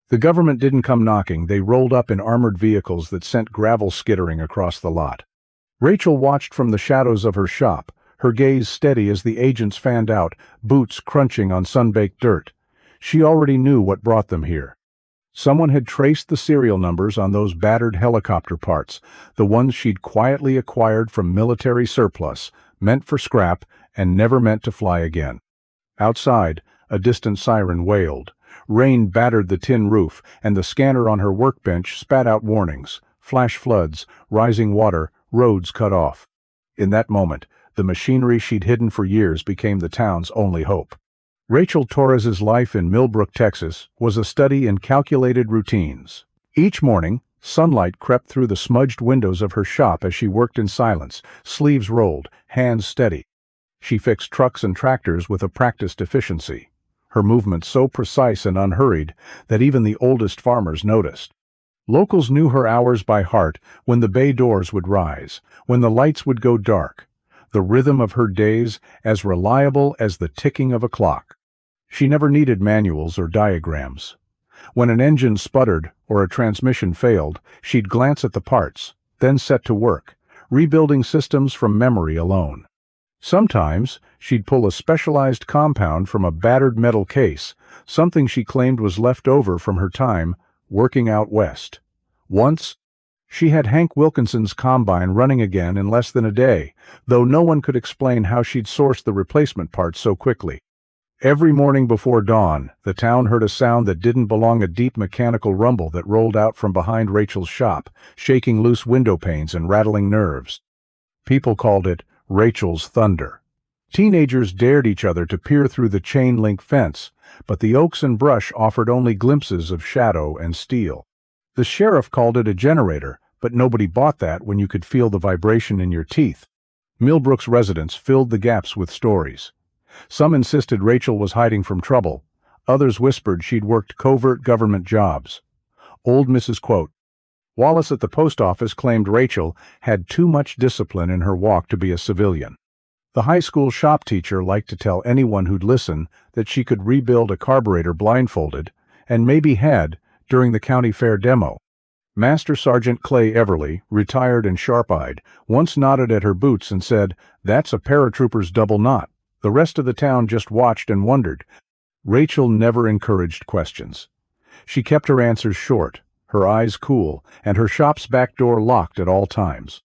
The government didn't come knocking, they rolled up in armored vehicles that sent gravel skittering across the lot. Rachel watched from the shadows of her shop, her gaze steady as the agents fanned out, boots crunching on sun-baked dirt. She already knew what brought them here. Someone had traced the serial numbers on those battered helicopter parts, the ones she'd quietly acquired from military surplus, meant for scrap and never meant to fly again. Outside, a distant siren wailed. Rain battered the tin roof, and the scanner on her workbench spat out warnings: flash floods, rising water, roads cut off. In that moment, the machinery she'd hidden for years became the town's only hope. Rachel Torres's life in Milbrook, Texas, was a study in calculated routines. Each morning, sunlight crept through the smudged windows of her shop as she worked in silence, sleeves rolled, hands steady. She fixed trucks and tractors with a practiced efficiency, her movements so precise and unhurried that even the oldest farmers noticed. Locals knew her hours by heart: when the bay doors would rise, when the lights would go dark, the rhythm of her days as reliable as the ticking of a clock. She never needed manuals or diagrams. When an engine sputtered or a transmission failed, she'd glance at the parts, then set to work, rebuilding systems from memory alone. Sometimes, she'd pull a specialized compound from a battered metal case, something she claimed was left over from her time working out west. Once, she had Hank Wilkinson's combine running again in less than a day, though no one could explain how she'd sourced the replacement parts so quickly. Every morning before dawn, the town heard a sound that didn't belong, a deep mechanical rumble that rolled out from behind Rachel's shop, shaking loose window panes and rattling nerves. People called it Rachel's thunder. Teenagers dared each other to peer through the chain-link fence, but the oaks and brush offered only glimpses of shadow and steel. The sheriff called it a generator, but nobody bought that when you could feel the vibration in your teeth. Milbrook's residents filled the gaps with stories. Some insisted Rachel was hiding from trouble. Others whispered she'd worked covert government jobs. Old Mrs. Wallace at the post office claimed Rachel had too much discipline in her walk to be a civilian. The high school shop teacher liked to tell anyone who'd listen that she could rebuild a carburetor blindfolded, and maybe had, during the county fair demo. Master Sergeant Clay Everly, retired and sharp-eyed, once nodded at her boots and said, "That's a paratrooper's double knot." The rest of the town just watched and wondered. Rachel never encouraged questions. She kept her answers short, her eyes cool, and her shop's back door locked at all times.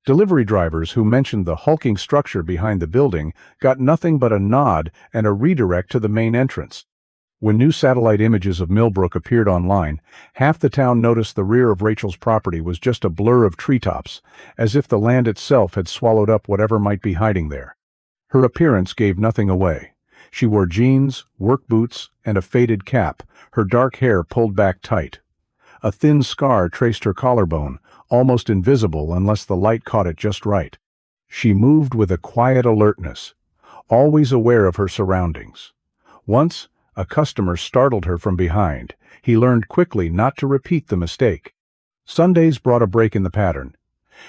Delivery drivers who mentioned the hulking structure behind the building got nothing but a nod and a redirect to the main entrance. When new satellite images of Milbrook appeared online, half the town noticed the rear of Rachel's property was just a blur of treetops, as if the land itself had swallowed up whatever might be hiding there. Her appearance gave nothing away. She wore jeans, work boots, and a faded cap, her dark hair pulled back tight. A thin scar traced her collarbone, almost invisible unless the light caught it just right. She moved with a quiet alertness, always aware of her surroundings. Once, a customer startled her from behind. He learned quickly not to repeat the mistake. Sundays brought a break in the pattern.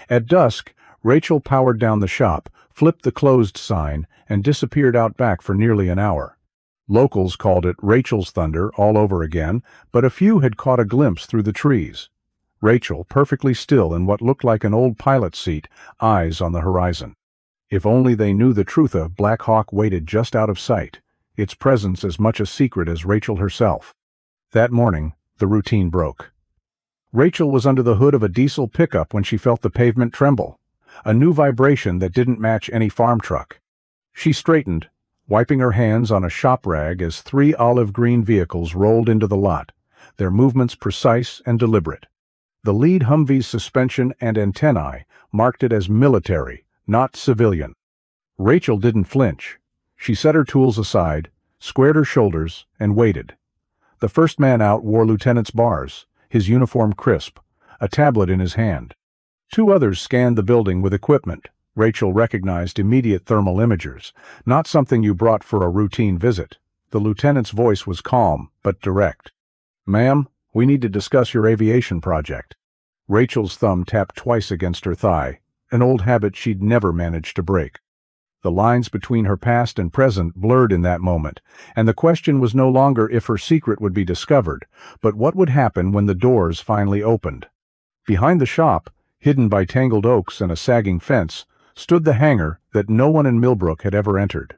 At dusk, Rachel powered down the shop, flipped the closed sign, and disappeared out back for nearly an hour. Locals called it Rachel's thunder all over again, but a few had caught a glimpse through the trees. Rachel, perfectly still in what looked like an old pilot's seat, eyes on the horizon. If only they knew the truth, a Black Hawk waited just out of sight, its presence as much a secret as Rachel herself. That morning, the routine broke. Rachel was under the hood of a diesel pickup when she felt the pavement tremble, a new vibration that didn't match any farm truck. She straightened, wiping her hands on a shop rag as 3 olive-green vehicles rolled into the lot, their movements precise and deliberate. The lead Humvee's suspension and antennae marked it as military, not civilian. Rachel didn't flinch. She set her tools aside, squared her shoulders, and waited. The first man out wore lieutenant's bars, his uniform crisp, a tablet in his hand. 2 others scanned the building with equipment. Rachel recognized immediate thermal imagers, not something you brought for a routine visit. The lieutenant's voice was calm, but direct. "Ma'am, we need to discuss your aviation project." Rachel's thumb tapped twice against her thigh, an old habit she'd never managed to break. The lines between her past and present blurred in that moment, and the question was no longer if her secret would be discovered, but what would happen when the doors finally opened. Behind the shop, hidden by tangled oaks and a sagging fence, stood the hangar that no one in Milbrook had ever entered.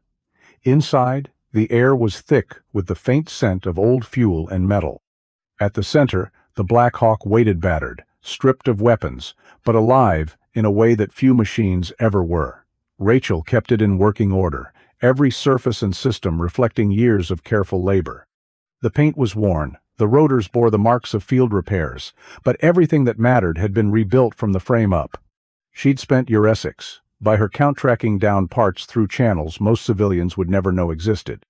Inside, the air was thick with the faint scent of old fuel and metal. At the center, the Black Hawk waited battered, stripped of weapons, but alive in a way that few machines ever were. Rachel kept it in working order, every surface and system reflecting years of careful labor. The paint was worn, the rotors bore the marks of field repairs, but everything that mattered had been rebuilt from the frame up. She'd spent Euresics, by her count tracking down parts through channels most civilians would never know existed.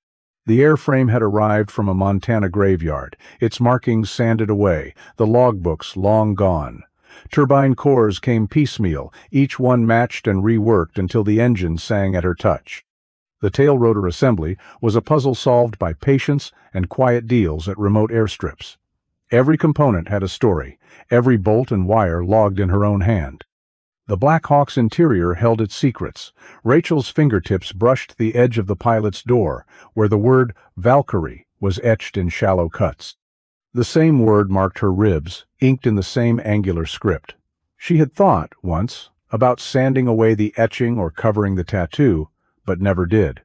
The airframe had arrived from a Montana graveyard, its markings sanded away, the logbooks long gone. Turbine cores came piecemeal, each one matched and reworked until the engine sang at her touch. The tail rotor assembly was a puzzle solved by patience and quiet deals at remote airstrips. Every component had a story, every bolt and wire logged in her own hand. The Black Hawk's interior held its secrets. Rachel's fingertips brushed the edge of the pilot's door, where the word Valkyrie was etched in shallow cuts. The same word marked her ribs, inked in the same angular script. She had thought, once, about sanding away the etching or covering the tattoo, but never did.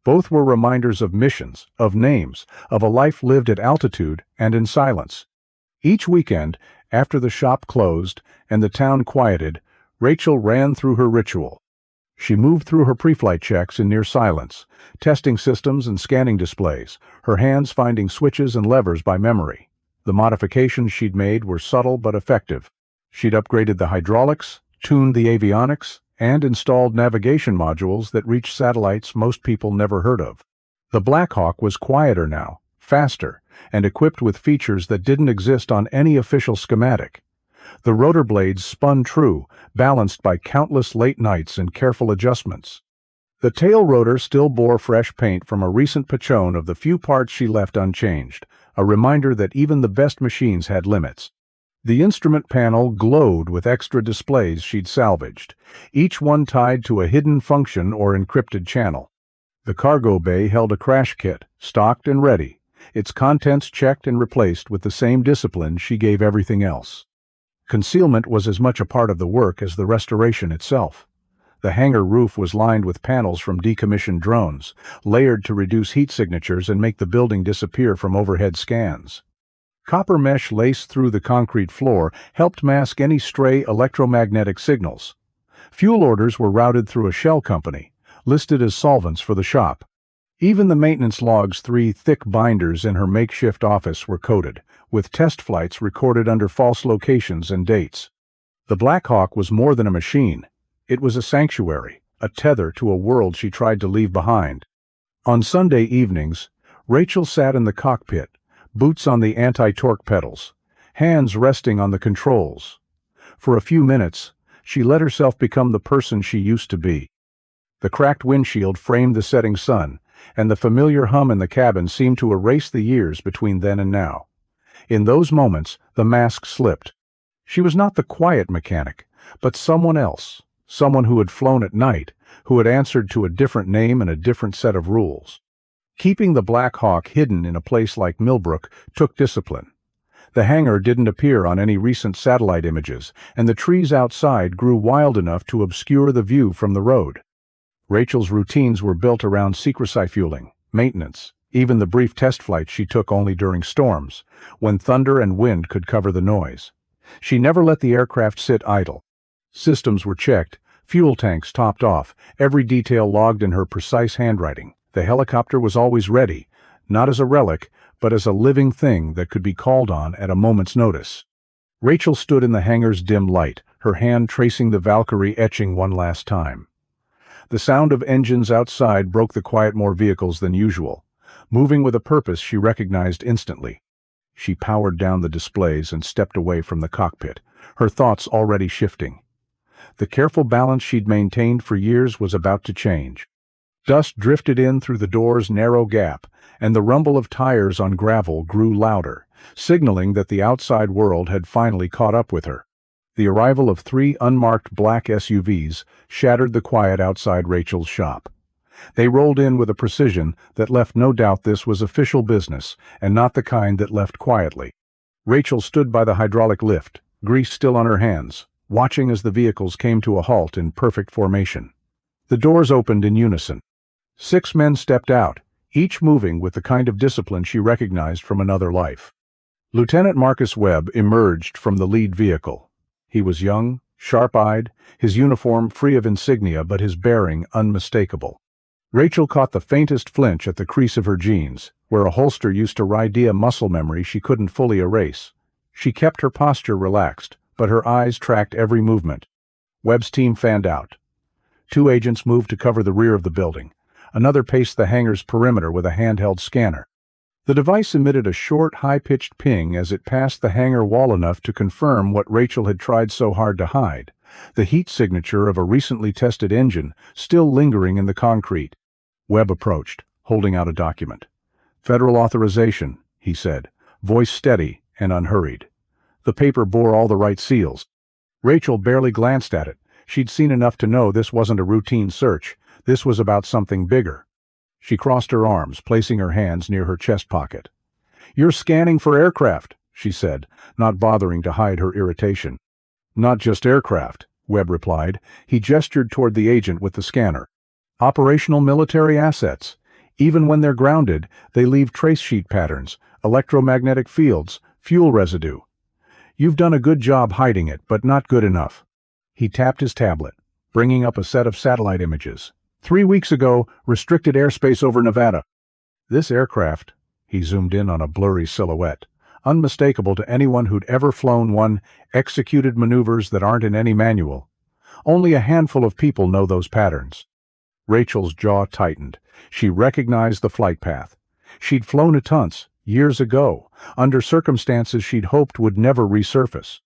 Both were reminders of missions, of names, of a life lived at altitude and in silence. Each weekend, after the shop closed and the town quieted, Rachel ran through her ritual. She moved through her pre-flight checks in near silence, testing systems and scanning displays, her hands finding switches and levers by memory. The modifications she'd made were subtle but effective. She'd upgraded the hydraulics, tuned the avionics, and installed navigation modules that reached satellites most people never heard of. The Black Hawk was quieter now, faster, and equipped with features that didn't exist on any official schematic. The rotor blades spun true, balanced by countless late nights and careful adjustments. The tail rotor still bore fresh paint from a recent pachon of the few parts she left unchanged, a reminder that even the best machines had limits. The instrument panel glowed with extra displays she'd salvaged, each one tied to a hidden function or encrypted channel. The cargo bay held a crash kit, stocked and ready, its contents checked and replaced with the same discipline she gave everything else. Concealment was as much a part of the work as the restoration itself. The hangar roof was lined with panels from decommissioned drones, layered to reduce heat signatures and make the building disappear from overhead scans. Copper mesh laced through the concrete floor helped mask any stray electromagnetic signals. Fuel orders were routed through a shell company, listed as solvents for the shop. Even the maintenance log's 3 thick binders in her makeshift office were coded, with test flights recorded under false locations and dates. The Black Hawk was more than a machine. It was a sanctuary, a tether to a world she tried to leave behind. On Sunday evenings, Rachel sat in the cockpit, boots on the anti-torque pedals, hands resting on the controls. For a few minutes, she let herself become the person she used to be. The cracked windshield framed the setting sun, and the familiar hum in the cabin seemed to erase the years between then and now. In those moments, the mask slipped. She was not the quiet mechanic, but someone else, someone who had flown at night, who had answered to a different name and a different set of rules. Keeping the Black Hawk hidden in a place like Milbrook took discipline. The hangar didn't appear on any recent satellite images, and the trees outside grew wild enough to obscure the view from the road. Rachel's routines were built around secrecy fueling, maintenance, even the brief test flights she took only during storms, when thunder and wind could cover the noise. She never let the aircraft sit idle. Systems were checked, fuel tanks topped off, every detail logged in her precise handwriting. The helicopter was always ready, not as a relic, but as a living thing that could be called on at a moment's notice. Rachel stood in the hangar's dim light, her hand tracing the Valkyrie etching one last time. The sound of engines outside broke the quiet more vehicles than usual. Moving with a purpose she recognized instantly. She powered down the displays and stepped away from the cockpit, her thoughts already shifting. The careful balance she'd maintained for years was about to change. Dust drifted in through the door's narrow gap, and the rumble of tires on gravel grew louder, signaling that the outside world had finally caught up with her. The arrival of 3 unmarked black SUVs shattered the quiet outside Rachel's shop. They rolled in with a precision that left no doubt this was official business, and not the kind that left quietly. Rachel stood by the hydraulic lift, grease still on her hands, watching as the vehicles came to a halt in perfect formation. The doors opened in unison. 6 men stepped out, each moving with the kind of discipline she recognized from another life. Lieutenant Marcus Webb emerged from the lead vehicle. He was young, sharp-eyed, his uniform free of insignia but his bearing unmistakable. Rachel caught the faintest flinch at the crease of her jeans, where a holster used to idea muscle memory she couldn't fully erase. She kept her posture relaxed, but her eyes tracked every movement. Webb's team fanned out. 2 agents moved to cover the rear of the building. Another paced the hangar's perimeter with a handheld scanner. The device emitted a short, high-pitched ping as it passed the hangar wall enough to confirm what Rachel had tried so hard to hide, the heat signature of a recently tested engine still lingering in the concrete. Webb approached, holding out a document. "Federal authorization," he said, voice steady and unhurried. The paper bore all the right seals. Rachel barely glanced at it. She'd seen enough to know this wasn't a routine search. This was about something bigger. She crossed her arms, placing her hands near her chest pocket. "You're scanning for aircraft," she said, not bothering to hide her irritation. "Not just aircraft," Webb replied. He gestured toward the agent with the scanner. "Operational military assets. Even when they're grounded, they leave trace sheet patterns, electromagnetic fields, fuel residue. You've done a good job hiding it, but not good enough." He tapped his tablet, bringing up a set of satellite images. 3 weeks ago, restricted airspace over Nevada. This aircraft, he zoomed in on a blurry silhouette, unmistakable to anyone who'd ever flown one, executed maneuvers that aren't in any manual. Only a handful of people know those patterns. Rachel's jaw tightened. She recognized the flight path. She'd flown a Tunce, years ago, under circumstances she'd hoped would never resurface.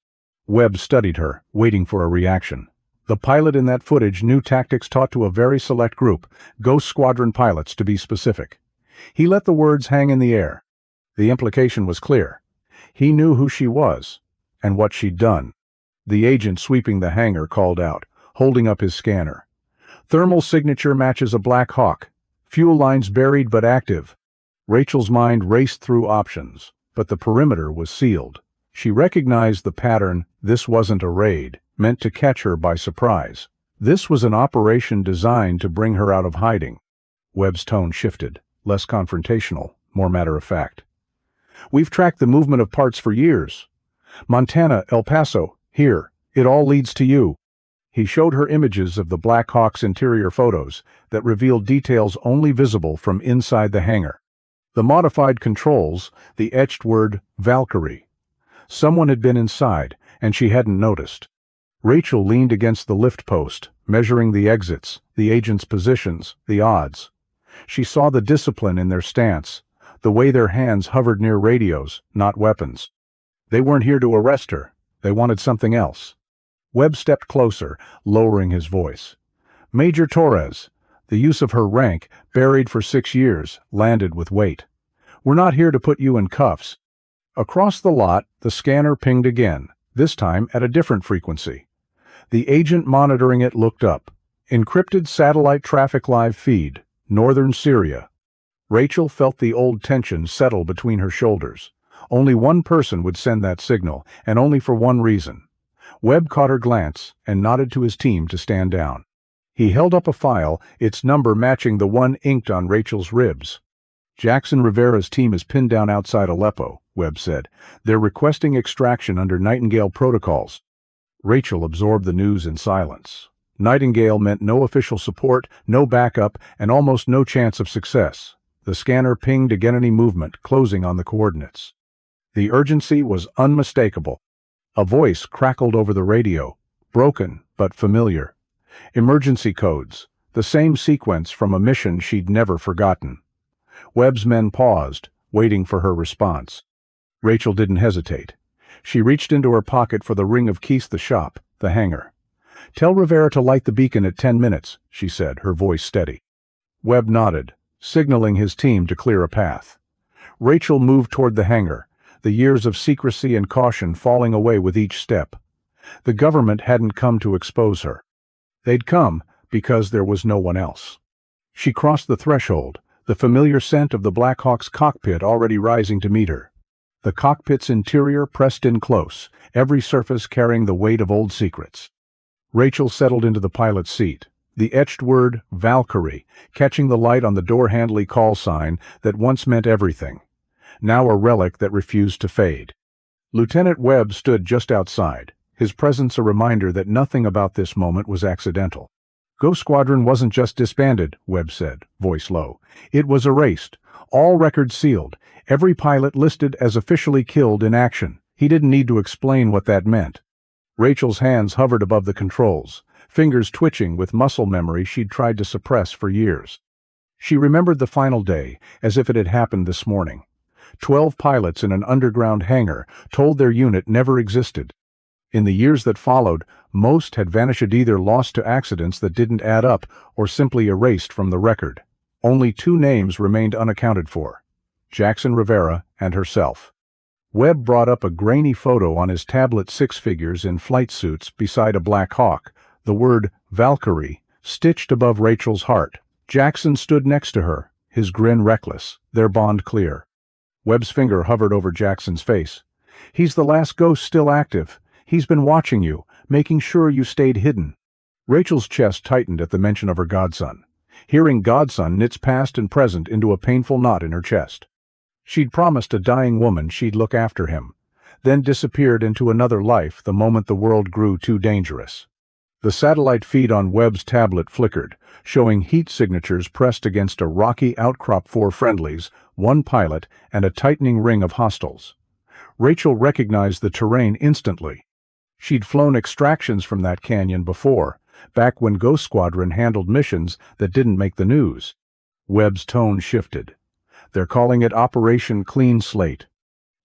Webb studied her, waiting for a reaction. The pilot in that footage knew tactics taught to a very select group, Ghost Squadron pilots to be specific. He let the words hang in the air. The implication was clear. He knew who she was, and what she'd done. The agent sweeping the hangar called out, holding up his scanner. "Thermal signature matches a Black Hawk. Fuel lines buried but active." Rachel's mind raced through options, but the perimeter was sealed. She recognized the pattern. This wasn't a raid, meant to catch her by surprise. This was an operation designed to bring her out of hiding. Webb's tone shifted, less confrontational, more matter-of-fact. "We've tracked the movement of parts for years. Montana, El Paso, here. It all leads to you." He showed her images of the Black Hawk's interior photos that revealed details only visible from inside the hangar. The modified controls, the etched word Valkyrie. Someone had been inside, and she hadn't noticed. Rachel leaned against the lift post, measuring the exits, the agents' positions, the odds. She saw the discipline in their stance, the way their hands hovered near radios, not weapons. They weren't here to arrest her. They wanted something else. Webb stepped closer, lowering his voice. "Major Torres." The use of her rank, buried for 6 years, landed with weight. "We're not here to put you in cuffs." Across the lot, the scanner pinged again, this time at a different frequency. The agent monitoring it looked up. Encrypted satellite traffic live feed, northern Syria. Rachel felt the old tension settle between her shoulders. Only one person would send that signal, and only for one reason. Webb caught her glance and nodded to his team to stand down. He held up a file, its number matching the one inked on Rachel's ribs. "Jackson Rivera's team is pinned down outside Aleppo," Webb said. "They're requesting extraction under Nightingale protocols." Rachel absorbed the news in silence. Nightingale meant no official support, no backup, and almost no chance of success. The scanner pinged again any movement, closing on the coordinates. The urgency was unmistakable. A voice crackled over the radio, broken but familiar. Emergency codes, the same sequence from a mission she'd never forgotten. Webb's men paused, waiting for her response. Rachel didn't hesitate. She reached into her pocket for the ring of keys the shop, the hangar. "Tell Rivera to light the beacon at 10 minutes, she said, her voice steady. Webb nodded, signaling his team to clear a path. Rachel moved toward the hangar, the years of secrecy and caution falling away with each step. The government hadn't come to expose her. They'd come because there was no one else. She crossed the threshold, the familiar scent of the Black Hawk's cockpit already rising to meet her. The cockpit's interior pressed in close, every surface carrying the weight of old secrets. Rachel settled into the pilot's seat, the etched word Valkyrie catching the light on the door-handle call sign that once meant everything, now a relic that refused to fade. Lieutenant Webb stood just outside, his presence a reminder that nothing about this moment was accidental. Ghost Squadron wasn't just disbanded, Webb said, voice low. It was erased, all records sealed, every pilot listed as officially killed in action. He didn't need to explain what that meant. Rachel's hands hovered above the controls, fingers twitching with muscle memory she'd tried to suppress for years. She remembered the final day as if it had happened this morning. 12 pilots in an underground hangar told their unit never existed. In the years that followed, most had vanished, either lost to accidents that didn't add up or simply erased from the record. Only 2 names remained unaccounted for: Jackson Rivera and herself. Webb brought up a grainy photo on his tablet, 6 figures in flight suits beside a Black Hawk, the word Valkyrie stitched above Rachel's heart. Jackson stood next to her, his grin reckless, their bond clear. Webb's finger hovered over Jackson's face. He's the last ghost still active. He's been watching you, making sure you stayed hidden. Rachel's chest tightened at the mention of her godson. Hearing godson knits past and present into a painful knot in her chest. She'd promised a dying woman she'd look after him, then disappeared into another life the moment the world grew too dangerous. The satellite feed on Webb's tablet flickered, showing heat signatures pressed against a rocky outcrop: 4 friendlies, 1 pilot, and a tightening ring of hostiles. Rachel recognized the terrain instantly. She'd flown extractions from that canyon before, back when Ghost Squadron handled missions that didn't make the news. Webb's tone shifted. They're calling it Operation Clean Slate.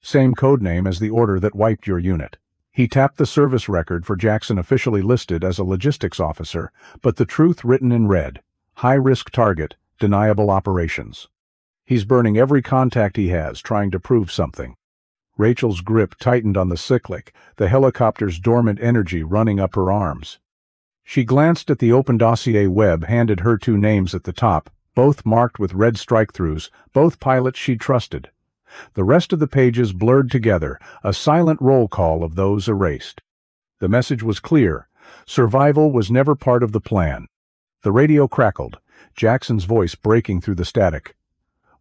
Same codename as the order that wiped your unit. He tapped the service record for Jackson, officially listed as a logistics officer, but the truth written in red: high-risk target, deniable operations. He's burning every contact he has, trying to prove something. Rachel's grip tightened on the cyclic, the helicopter's dormant energy running up her arms. She glanced at the open dossier. Webb handed her 2 names at the top, both marked with red strike-throughs, both pilots she trusted. The rest of the pages blurred together, a silent roll call of those erased. The message was clear: survival was never part of the plan. The radio crackled, Jackson's voice breaking through the static.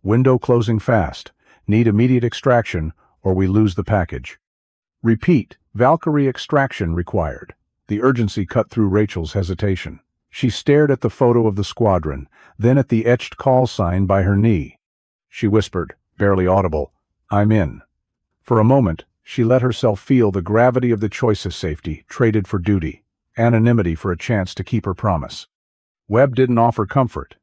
Window closing fast. Need immediate extraction, or we lose the package. Repeat, Valkyrie extraction required. The urgency cut through Rachel's hesitation. She stared at the photo of the squadron, then at the etched call sign by her knee. She whispered, barely audible, "I'm in." For a moment, she let herself feel the gravity of the choice of safety traded for duty, anonymity for a chance to keep her promise. Webb didn't offer comfort.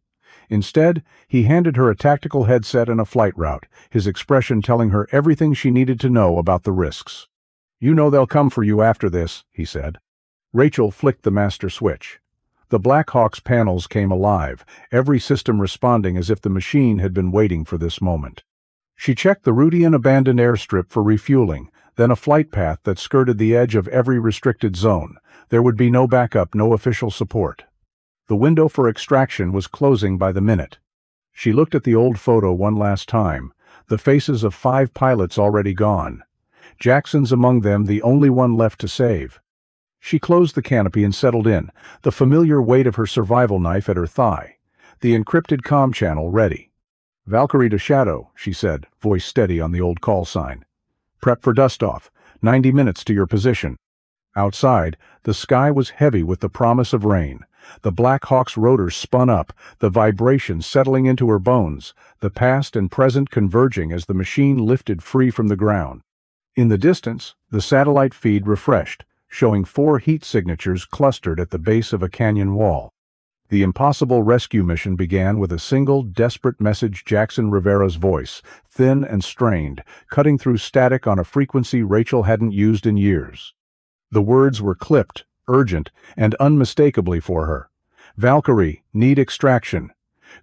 Instead, he handed her a tactical headset and a flight route, his expression telling her everything she needed to know about the risks. "You know they'll come for you after this," he said. Rachel flicked the master switch. The Black Hawk's panels came alive, every system responding as if the machine had been waiting for this moment. She checked the Rudian abandoned airstrip for refueling, then a flight path that skirted the edge of every restricted zone. There would be no backup, no official support. The window for extraction was closing by the minute. She looked at the old photo one last time, the faces of 5 pilots already gone. Jackson's among them, the only one left to save. She closed the canopy and settled in, the familiar weight of her survival knife at her thigh, the encrypted comm channel ready. "Valkyrie to Shadow," she said, voice steady on the old call sign. "Prep for dust-off. 90 minutes to your position." Outside, the sky was heavy with the promise of rain. The Black Hawk's rotors spun up, the vibration settling into her bones, the past and present converging as the machine lifted free from the ground. In the distance, the satellite feed refreshed, showing 4 heat signatures clustered at the base of a canyon wall. The impossible rescue mission began with a single, desperate message: Jackson Rivera's voice, thin and strained, cutting through static on a frequency Rachel hadn't used in years. The words were clipped, urgent, and unmistakably for her. "Valkyrie, need extraction.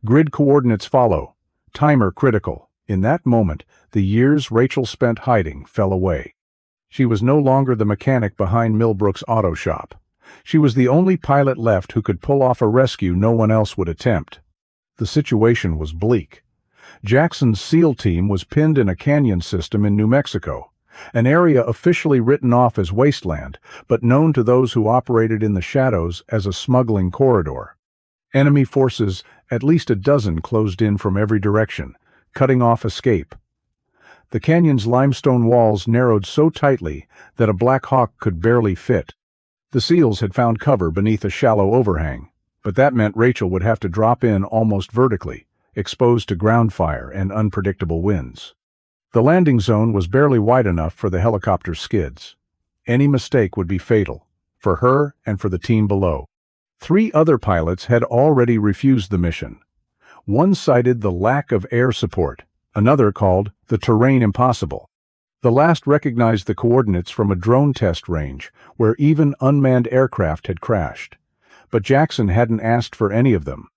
Grid coordinates follow. Timer critical." In that moment, the years Rachel spent hiding fell away. She was no longer the mechanic behind Milbrook's auto shop. She was the only pilot left who could pull off a rescue no one else would attempt. The situation was bleak. Jackson's SEAL team was pinned in a canyon system in New Mexico, an area officially written off as wasteland, but known to those who operated in the shadows as a smuggling corridor. Enemy forces, at least a dozen, closed in from every direction, cutting off escape. The canyon's limestone walls narrowed so tightly that a Black Hawk could barely fit. The SEALs had found cover beneath a shallow overhang, but that meant Rachel would have to drop in almost vertically, exposed to ground fire and unpredictable winds. The landing zone was barely wide enough for the helicopter's skids. Any mistake would be fatal, for her and for the team below. 3 other pilots had already refused the mission. One cited the lack of air support, another called the terrain impossible. The last recognized the coordinates from a drone test range, where even unmanned aircraft had crashed. But Jackson hadn't asked for any of them.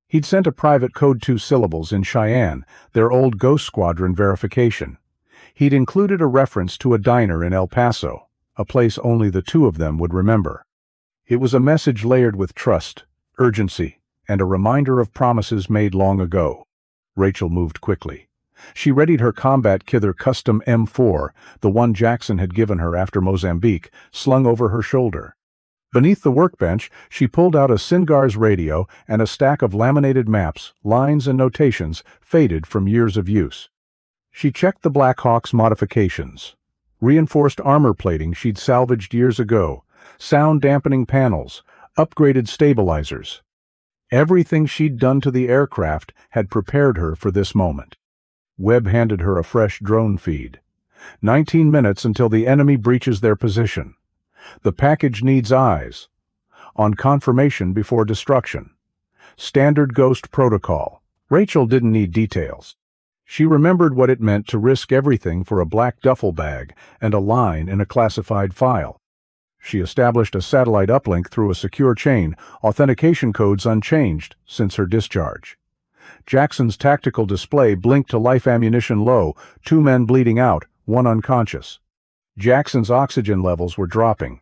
He'd sent a private code 2 syllables in Cheyenne, their old Ghost Squadron verification. He'd included a reference to a diner in El Paso, a place only the 2 of them would remember. It was a message layered with trust, urgency, and a reminder of promises made long ago. Rachel moved quickly. She readied her combat kither custom M4, the one Jackson had given her after Mozambique, slung over her shoulder. Beneath the workbench, she pulled out a Singar's radio and a stack of laminated maps, lines and notations faded from years of use. She checked the Black Hawk's modifications. Reinforced armor plating she'd salvaged years ago, sound-dampening panels, upgraded stabilizers. Everything she'd done to the aircraft had prepared her for this moment. Webb handed her a fresh drone feed. 19 minutes until the enemy breaches their position. The package needs eyes. On confirmation before destruction. Standard Ghost protocol. Rachel didn't need details. She remembered what it meant to risk everything for a black duffel bag and a line in a classified file. She established a satellite uplink through a secure chain, authentication codes unchanged since her discharge. Jackson's tactical display blinked to life ammunition low, 2 men bleeding out, 1 unconscious. Jackson's oxygen levels were dropping.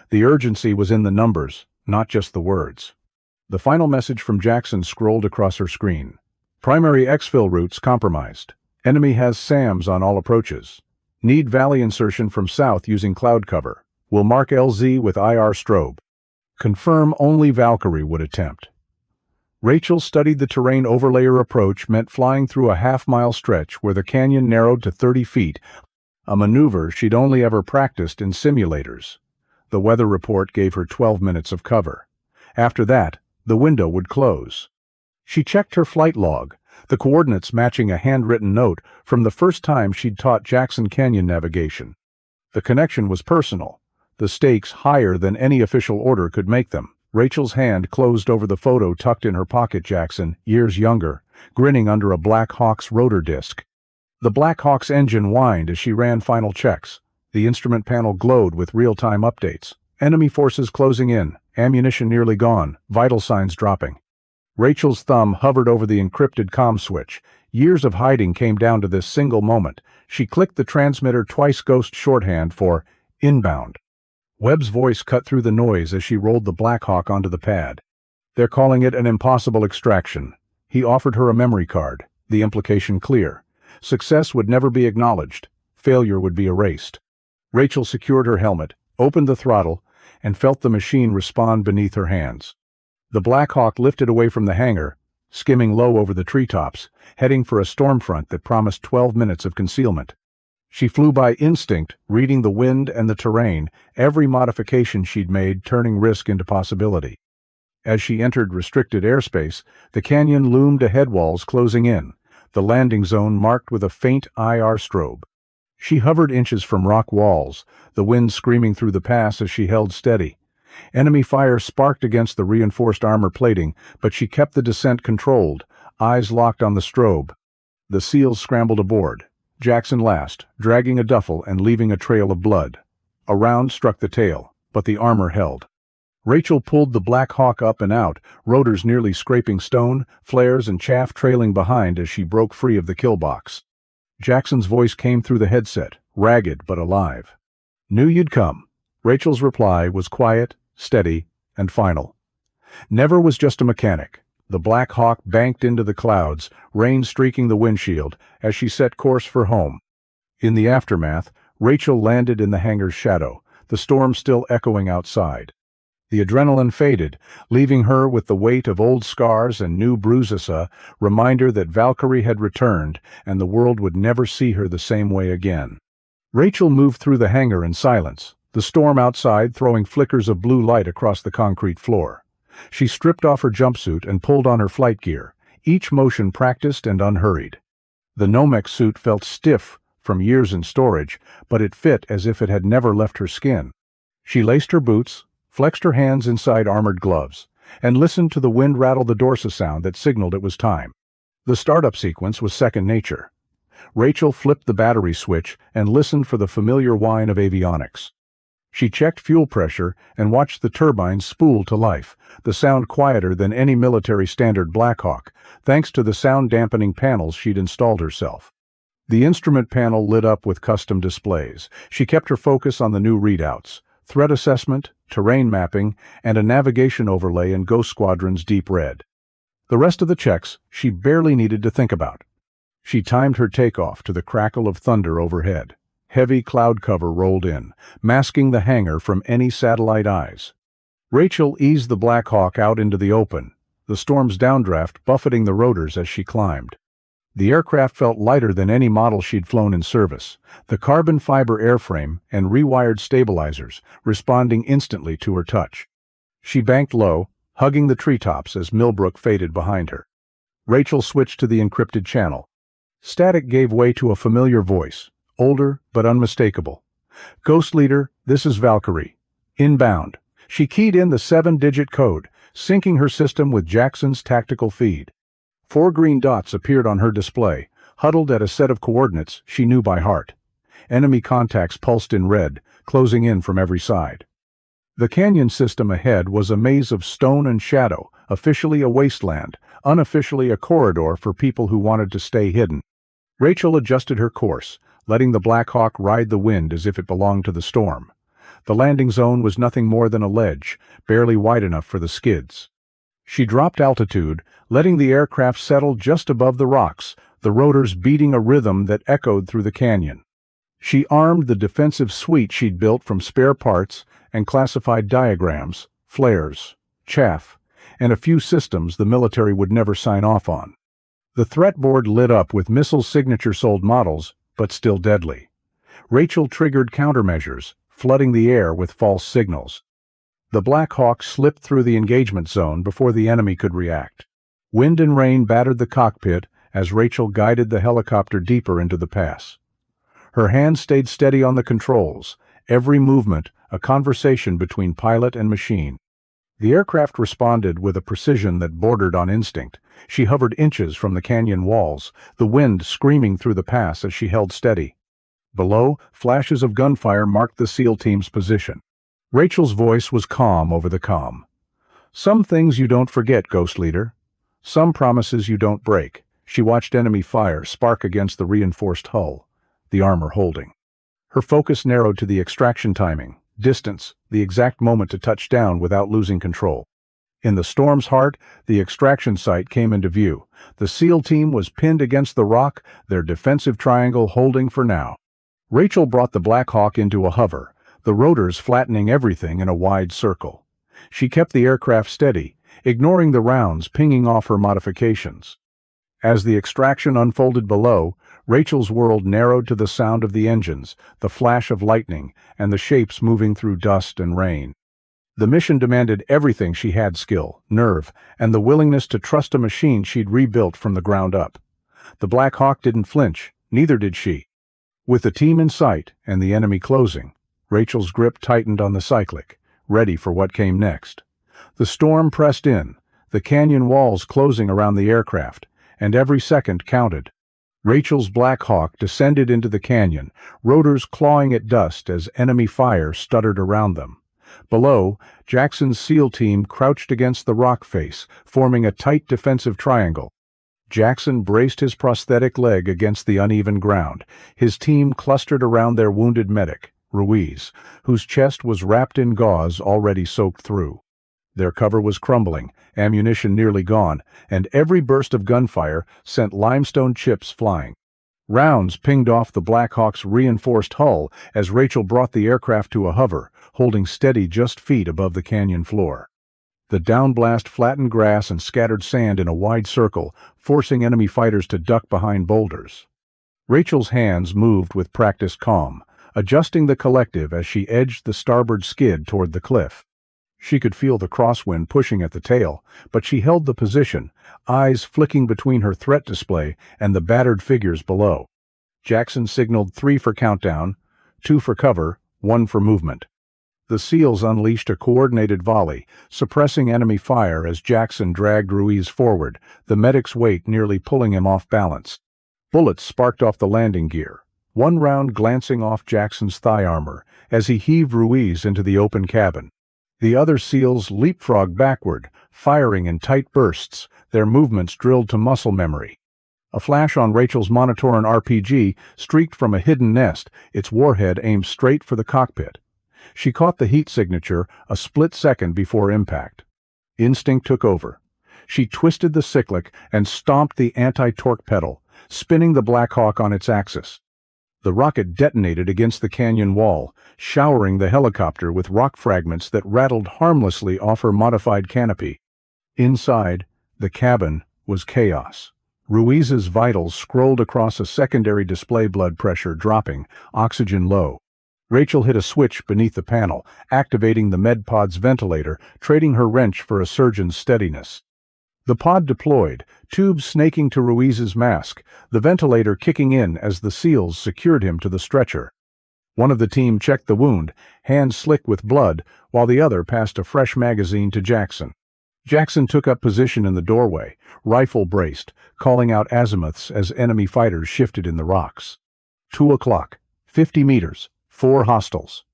The urgency was in the numbers, not just the words. The final message from Jackson scrolled across her screen. Primary exfil routes compromised. Enemy has SAMs on all approaches. Need valley insertion from south using cloud cover. Will mark LZ with IR strobe. Confirm only Valkyrie would attempt. Rachel studied the terrain overlayer approach meant flying through a half-mile stretch where the canyon narrowed to 30 feet, a maneuver she'd only ever practiced in simulators. The weather report gave her 12 minutes of cover. After that, the window would close. She checked her flight log, the coordinates matching a handwritten note from the first time she'd taught Jackson Canyon navigation. The connection was personal, the stakes higher than any official order could make them. Rachel's hand closed over the photo tucked in her pocket. Jackson, years younger, grinning under a Black Hawk's rotor disc. The Black Hawk's engine whined as she ran final checks. The instrument panel glowed with real-time updates. Enemy forces closing in, ammunition nearly gone, vital signs dropping. Rachel's thumb hovered over the encrypted comm switch. Years of hiding came down to this single moment. She clicked the transmitter twice, Ghost shorthand for inbound. Webb's voice cut through the noise as she rolled the Black Hawk onto the pad. They're calling it an impossible extraction. He offered her a memory card, the implication clear. Success would never be acknowledged. Failure would be erased. Rachel secured her helmet, opened the throttle, and felt the machine respond beneath her hands. The Black Hawk lifted away from the hangar, skimming low over the treetops, heading for a storm front that promised 12 minutes of concealment. She flew by instinct, reading the wind and the terrain, every modification she'd made turning risk into possibility. As she entered restricted airspace, the canyon loomed ahead, walls closing in, the landing zone marked with a faint IR strobe. She hovered inches from rock walls, the wind screaming through the pass as she held steady. Enemy fire sparked against the reinforced armor plating, but she kept the descent controlled, eyes locked on the strobe. The SEALs scrambled aboard. Jackson last, dragging a duffel and leaving a trail of blood. A round struck the tail, but the armor held. Rachel pulled the Black Hawk up and out, rotors nearly scraping stone, flares and chaff trailing behind as she broke free of the kill box. Jackson's voice came through the headset, ragged but alive. Knew you'd come. Rachel's reply was quiet, steady, and final. Never was just a mechanic. The Black Hawk banked into the clouds, rain streaking the windshield, as she set course for home. In the aftermath, Rachel landed in the hangar's shadow, the storm still echoing outside. The adrenaline faded, leaving her with the weight of old scars and new bruises, a reminder that Valkyrie had returned and the world would never see her the same way again. Rachel moved through the hangar in silence, the storm outside throwing flickers of blue light across the concrete floor. She stripped off her jumpsuit and pulled on her flight gear, each motion practiced and unhurried. The Nomex suit felt stiff from years in storage, but it fit as if it had never left her skin. She laced her boots, flexed her hands inside armored gloves, and listened to the wind rattle the Dorsa sound that signaled it was time. The startup sequence was second nature. Rachel flipped the battery switch and listened for the familiar whine of avionics. She checked fuel pressure and watched the turbines spool to life, the sound quieter than any military standard Blackhawk, thanks to the sound-dampening panels she'd installed herself. The instrument panel lit up with custom displays. She kept her focus on the new readouts: threat assessment, terrain mapping, and a navigation overlay in Ghost Squadron's deep red. The rest of the checks she barely needed to think about. She timed her takeoff to the crackle of thunder overhead. Heavy cloud cover rolled in, masking the hangar from any satellite eyes. Rachel eased the Black Hawk out into the open, the storm's downdraft buffeting the rotors as she climbed. The aircraft felt lighter than any model she'd flown in service, the carbon fiber airframe and rewired stabilizers responding instantly to her touch. She banked low, hugging the treetops as Milbrook faded behind her. Rachel switched to the encrypted channel. Static gave way to a familiar voice, older but unmistakable. "Ghost Leader, this is Valkyrie. Inbound." She keyed in the 7-digit code, syncing her system with Jackson's tactical feed. 4 green dots appeared on her display, huddled at a set of coordinates she knew by heart. Enemy contacts pulsed in red, closing in from every side. The canyon system ahead was a maze of stone and shadow, officially a wasteland, unofficially a corridor for people who wanted to stay hidden. Rachel adjusted her course, letting the Black Hawk ride the wind as if it belonged to the storm. The landing zone was nothing more than a ledge, barely wide enough for the skids. She dropped altitude, letting the aircraft settle just above the rocks, the rotors beating a rhythm that echoed through the canyon. She armed the defensive suite she'd built from spare parts and classified diagrams, flares, chaff, and a few systems the military would never sign off on. The threat board lit up with missile signature-sold models, but still deadly. Rachel triggered countermeasures, flooding the air with false signals. The Black Hawk slipped through the engagement zone before the enemy could react. Wind and rain battered the cockpit as Rachel guided the helicopter deeper into the pass. Her hands stayed steady on the controls, every movement a conversation between pilot and machine. The aircraft responded with a precision that bordered on instinct. She hovered inches from the canyon walls, the wind screaming through the pass as she held steady. Below, flashes of gunfire marked the SEAL team's position. Rachel's voice was calm over the comm. "Some things you don't forget, Ghost Leader. Some promises you don't break." She watched enemy fire spark against the reinforced hull, the armor holding. Her focus narrowed to the extraction timing, distance, the exact moment to touch down without losing control. In the storm's heart, the extraction site came into view. The SEAL team was pinned against the rock, their defensive triangle holding for now. Rachel brought the Black Hawk into a hover, the rotors flattening everything in a wide circle. She kept the aircraft steady, ignoring the rounds pinging off her modifications. As the extraction unfolded below, Rachel's world narrowed to the sound of the engines, the flash of lightning, and the shapes moving through dust and rain. The mission demanded everything she had: skill, nerve, and the willingness to trust a machine she'd rebuilt from the ground up. The Black Hawk didn't flinch, neither did she. With the team in sight and the enemy closing, Rachel's grip tightened on the cyclic, ready for what came next. The storm pressed in, the canyon walls closing around the aircraft, and every second counted. Rachel's Black Hawk descended into the canyon, rotors clawing at dust as enemy fire stuttered around them. Below, Jackson's SEAL team crouched against the rock face, forming a tight defensive triangle. Jackson braced his prosthetic leg against the uneven ground, his team clustered around their wounded medic, Ruiz, whose chest was wrapped in gauze already soaked through. Their cover was crumbling, ammunition nearly gone, and every burst of gunfire sent limestone chips flying. Rounds pinged off the Black Hawk's reinforced hull as Rachel brought the aircraft to a hover, holding steady just feet above the canyon floor. The downblast flattened grass and scattered sand in a wide circle, forcing enemy fighters to duck behind boulders. Rachel's hands moved with practiced calm, adjusting the collective as she edged the starboard skid toward the cliff. She could feel the crosswind pushing at the tail, but she held the position, eyes flicking between her threat display and the battered figures below. Jackson signaled 3 for countdown, 2 for cover, 1 for movement. The SEALs unleashed a coordinated volley, suppressing enemy fire as Jackson dragged Ruiz forward, the medic's weight nearly pulling him off balance. Bullets sparked off the landing gear, one round glancing off Jackson's thigh armor as he heaved Ruiz into the open cabin. The other SEALs leapfrogged backward, firing in tight bursts, their movements drilled to muscle memory. A flash on Rachel's Monitoran RPG streaked from a hidden nest, its warhead aimed straight for the cockpit. She caught the heat signature a split second before impact. Instinct took over. She twisted the cyclic and stomped the anti-torque pedal, spinning the Black Hawk on its axis. The rocket detonated against the canyon wall, showering the helicopter with rock fragments that rattled harmlessly off her modified canopy. Inside, the cabin was chaos. Ruiz's vitals scrolled across a secondary display, blood pressure dropping, oxygen low. Rachel hit a switch beneath the panel, activating the MedPod's ventilator, trading her wrench for a surgeon's steadiness. The pod deployed, tubes snaking to Ruiz's mask, the ventilator kicking in as the SEALs secured him to the stretcher. One of the team checked the wound, hands slick with blood, while the other passed a fresh magazine to Jackson. Jackson took up position in the doorway, rifle braced, calling out azimuths as enemy fighters shifted in the rocks. 2 o'clock, 50 meters, 4 hostiles.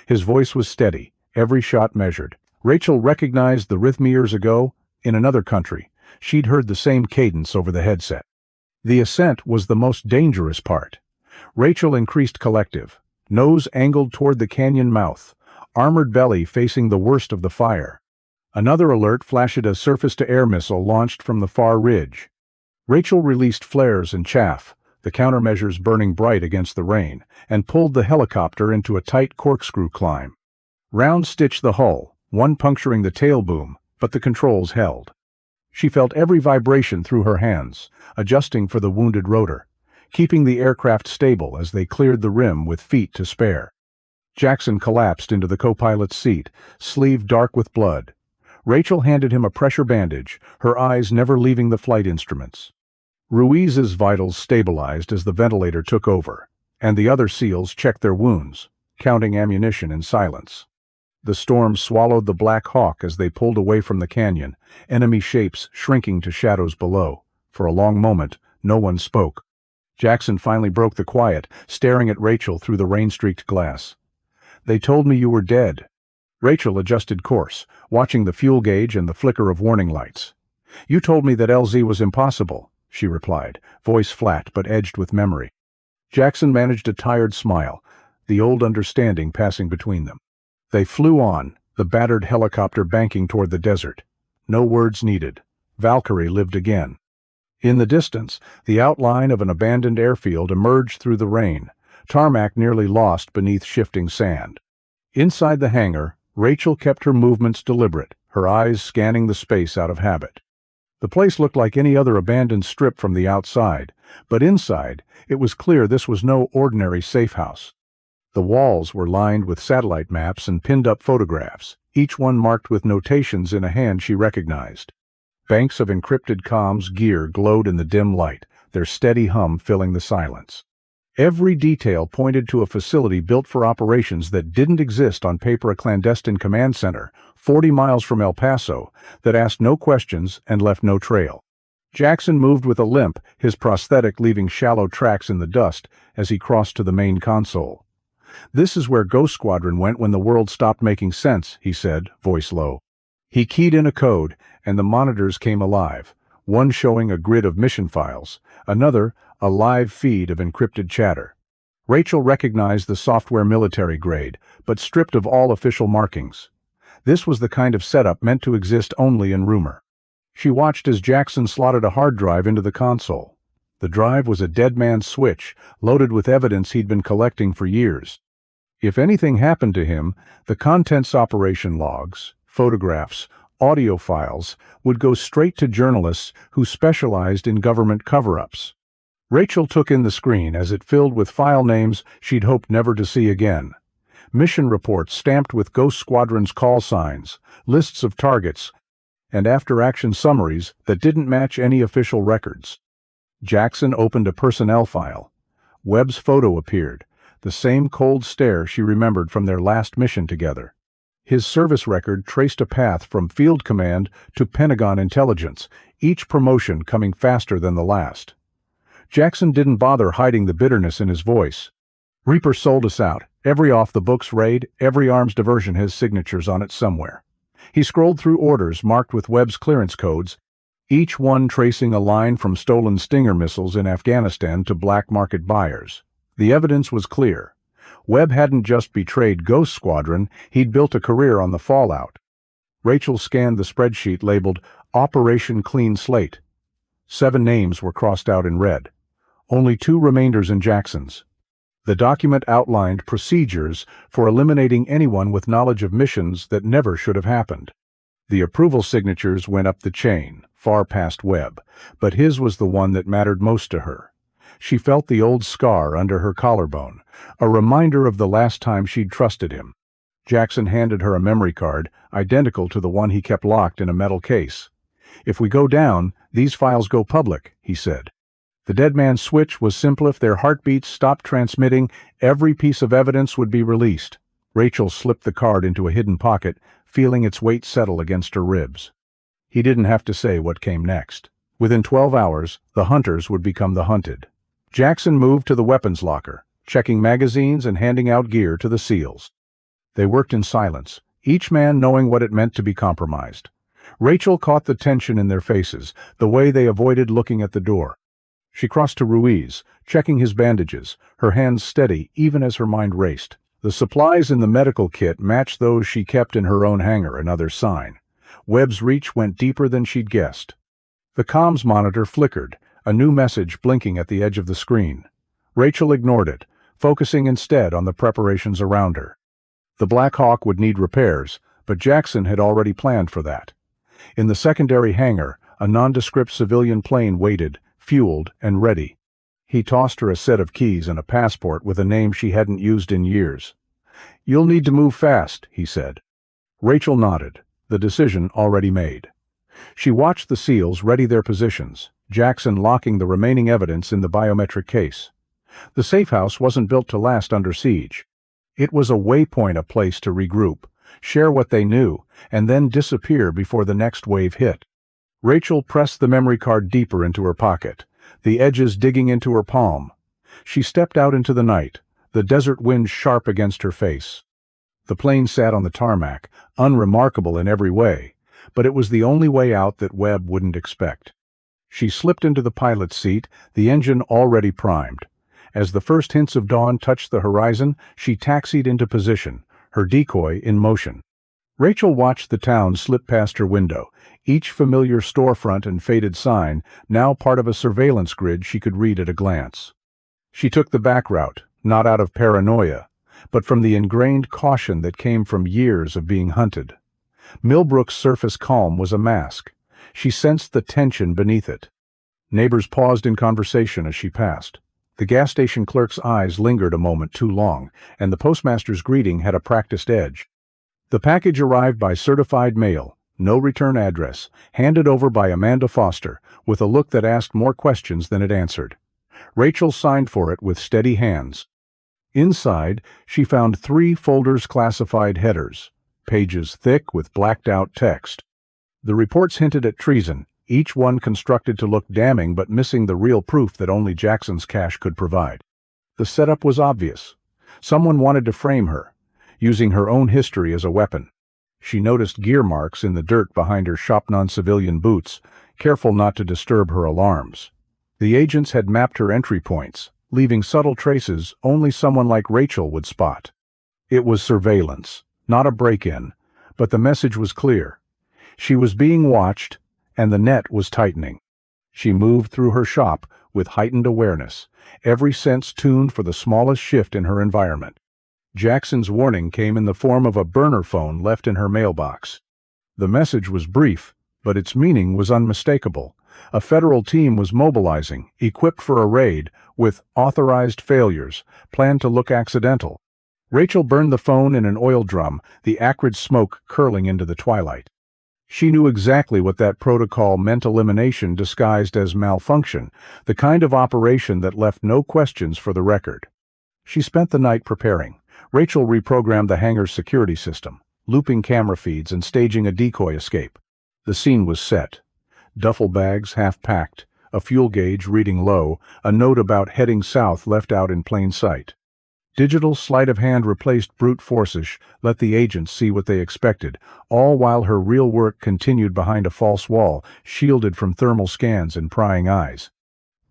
His voice was steady, every shot measured. Rachel recognized the rhythm years ago. In another country, she'd heard the same cadence over the headset. The ascent was the most dangerous part. Rachel increased collective, nose angled toward the canyon mouth, armored belly facing the worst of the fire. Another alert flashed a surface-to-air missile launched from the far ridge. Rachel released flares and chaff, the countermeasures burning bright against the rain, and pulled the helicopter into a tight corkscrew climb. Rounds stitched the hull, one puncturing the tail boom, but the controls held. She felt every vibration through her hands, adjusting for the wounded rotor, keeping the aircraft stable as they cleared the rim with feet to spare. Jackson collapsed into the co-pilot's seat, sleeve dark with blood. Rachel handed him a pressure bandage, her eyes never leaving the flight instruments. Ruiz's vitals stabilized as the ventilator took over, and the other SEALs checked their wounds, counting ammunition in silence. The storm swallowed the Black Hawk as they pulled away from the canyon, enemy shapes shrinking to shadows below. For a long moment, no one spoke. Jackson finally broke the quiet, staring at Rachel through the rain-streaked glass. "They told me you were dead." Rachel adjusted course, watching the fuel gauge and the flicker of warning lights. "You told me that LZ was impossible," she replied, voice flat but edged with memory. Jackson managed a tired smile, the old understanding passing between them. They flew on, the battered helicopter banking toward the desert. No words needed. Valkyrie lived again. In the distance, the outline of an abandoned airfield emerged through the rain, tarmac nearly lost beneath shifting sand. Inside the hangar, Rachel kept her movements deliberate, her eyes scanning the space out of habit. The place looked like any other abandoned strip from the outside, but inside, it was clear this was no ordinary safe house. The walls were lined with satellite maps and pinned-up photographs, each one marked with notations in a hand she recognized. Banks of encrypted comms gear glowed in the dim light, their steady hum filling the silence. Every detail pointed to a facility built for operations that didn't exist on paper, a clandestine command center, 40 miles from El Paso, that asked no questions and left no trail. Jackson moved with a limp, his prosthetic leaving shallow tracks in the dust as he crossed to the main console. "This is where Ghost Squadron went when the world stopped making sense," he said, voice low. He keyed in a code, and the monitors came alive, one showing a grid of mission files, another a live feed of encrypted chatter. Rachel recognized the software military grade, but stripped of all official markings. This was the kind of setup meant to exist only in rumor. She watched as Jackson slotted a hard drive into the console. The drive was a dead man's switch, loaded with evidence he'd been collecting for years. If anything happened to him, the contents operation logs, photographs, audio files would go straight to journalists who specialized in government cover-ups. Rachel took in the screen as it filled with file names she'd hoped never to see again. Mission reports stamped with Ghost Squadron's call signs, lists of targets, and after-action summaries that didn't match any official records. Jackson opened a personnel file. Webb's photo appeared, the same cold stare she remembered from their last mission together. His service record traced a path from Field Command to Pentagon Intelligence, each promotion coming faster than the last. Jackson didn't bother hiding the bitterness in his voice. Reaper sold us out. Every off-the-books raid, every arms diversion has signatures on it somewhere. He scrolled through orders marked with Webb's clearance codes, each one tracing a line from stolen Stinger missiles in Afghanistan to black market buyers. The evidence was clear. Webb hadn't just betrayed Ghost Squadron, he'd built a career on the fallout. Rachel scanned the spreadsheet labeled Operation Clean Slate. 7 names were crossed out in red. Only 2 remainders in Jackson's. The document outlined procedures for eliminating anyone with knowledge of missions that never should have happened. The approval signatures went up the chain, far past Webb, but his was the one that mattered most to her. She felt the old scar under her collarbone, a reminder of the last time she'd trusted him. Jackson handed her a memory card, identical to the one he kept locked in a metal case. "If we go down, these files go public," he said. The dead man's switch was simple. If their heartbeats stopped transmitting, every piece of evidence would be released. Rachel slipped the card into a hidden pocket, feeling its weight settle against her ribs. He didn't have to say what came next. Within 12 hours, the hunters would become the hunted. Jackson moved to the weapons locker, checking magazines and handing out gear to the SEALs. They worked in silence, each man knowing what it meant to be compromised. Rachel caught the tension in their faces, the way they avoided looking at the door. She crossed to Ruiz, checking his bandages, her hands steady even as her mind raced. The supplies in the medical kit matched those she kept in her own hangar, another sign. Webb's reach went deeper than she'd guessed. The comms monitor flickered, a new message blinking at the edge of the screen. Rachel ignored it, focusing instead on the preparations around her. The Black Hawk would need repairs, but Jackson had already planned for that. In the secondary hangar, a nondescript civilian plane waited, fueled and ready. He tossed her a set of keys and a passport with a name she hadn't used in years. "You'll need to move fast," he said. Rachel nodded, the decision already made. She watched the SEALs ready their positions, Jackson locking the remaining evidence in the biometric case. The safe house wasn't built to last under siege. It was a waypoint, a place to regroup, share what they knew, and then disappear before the next wave hit. Rachel pressed the memory card deeper into her pocket, the edges digging into her palm. She stepped out into the night, the desert wind sharp against her face. The plane sat on the tarmac, unremarkable in every way, but it was the only way out that Webb wouldn't expect. She slipped into the pilot's seat, the engine already primed. As the first hints of dawn touched the horizon, she taxied into position, her decoy in motion. Rachel watched the town slip past her window, each familiar storefront and faded sign now part of a surveillance grid she could read at a glance. She took the back route, not out of paranoia, but from the ingrained caution that came from years of being hunted. Milbrook's surface calm was a mask. She sensed the tension beneath it. Neighbors paused in conversation as she passed. The gas station clerk's eyes lingered a moment too long, and the postmaster's greeting had a practiced edge. The package arrived by certified mail, no return address, handed over by Amanda Foster, with a look that asked more questions than it answered. Rachel signed for it with steady hands. Inside, she found 3 folders classified headers, pages thick with blacked-out text. The reports hinted at treason, each one constructed to look damning but missing the real proof that only Jackson's cache could provide. The setup was obvious. Someone wanted to frame her, using her own history as a weapon. She noticed gear marks in the dirt behind her shop non-civilian boots, careful not to disturb her alarms. The agents had mapped her entry points, leaving subtle traces only someone like Rachel would spot. It was surveillance, not a break-in, but the message was clear. She was being watched, and the net was tightening. She moved through her shop with heightened awareness, every sense tuned for the smallest shift in her environment. Jackson's warning came in the form of a burner phone left in her mailbox. The message was brief, but its meaning was unmistakable. A federal team was mobilizing, equipped for a raid, with authorized failures, planned to look accidental. Rachel burned the phone in an oil drum, the acrid smoke curling into the twilight. She knew exactly what that protocol meant: elimination disguised as malfunction, the kind of operation that left no questions for the record. She spent the night preparing. Rachel reprogrammed the hangar's security system, looping camera feeds and staging a decoy escape. The scene was set. Duffel bags half-packed, a fuel gauge reading low, a note about heading south left out in plain sight. Digital sleight of hand replaced brute force, let the agents see what they expected, all while her real work continued behind a false wall, shielded from thermal scans and prying eyes.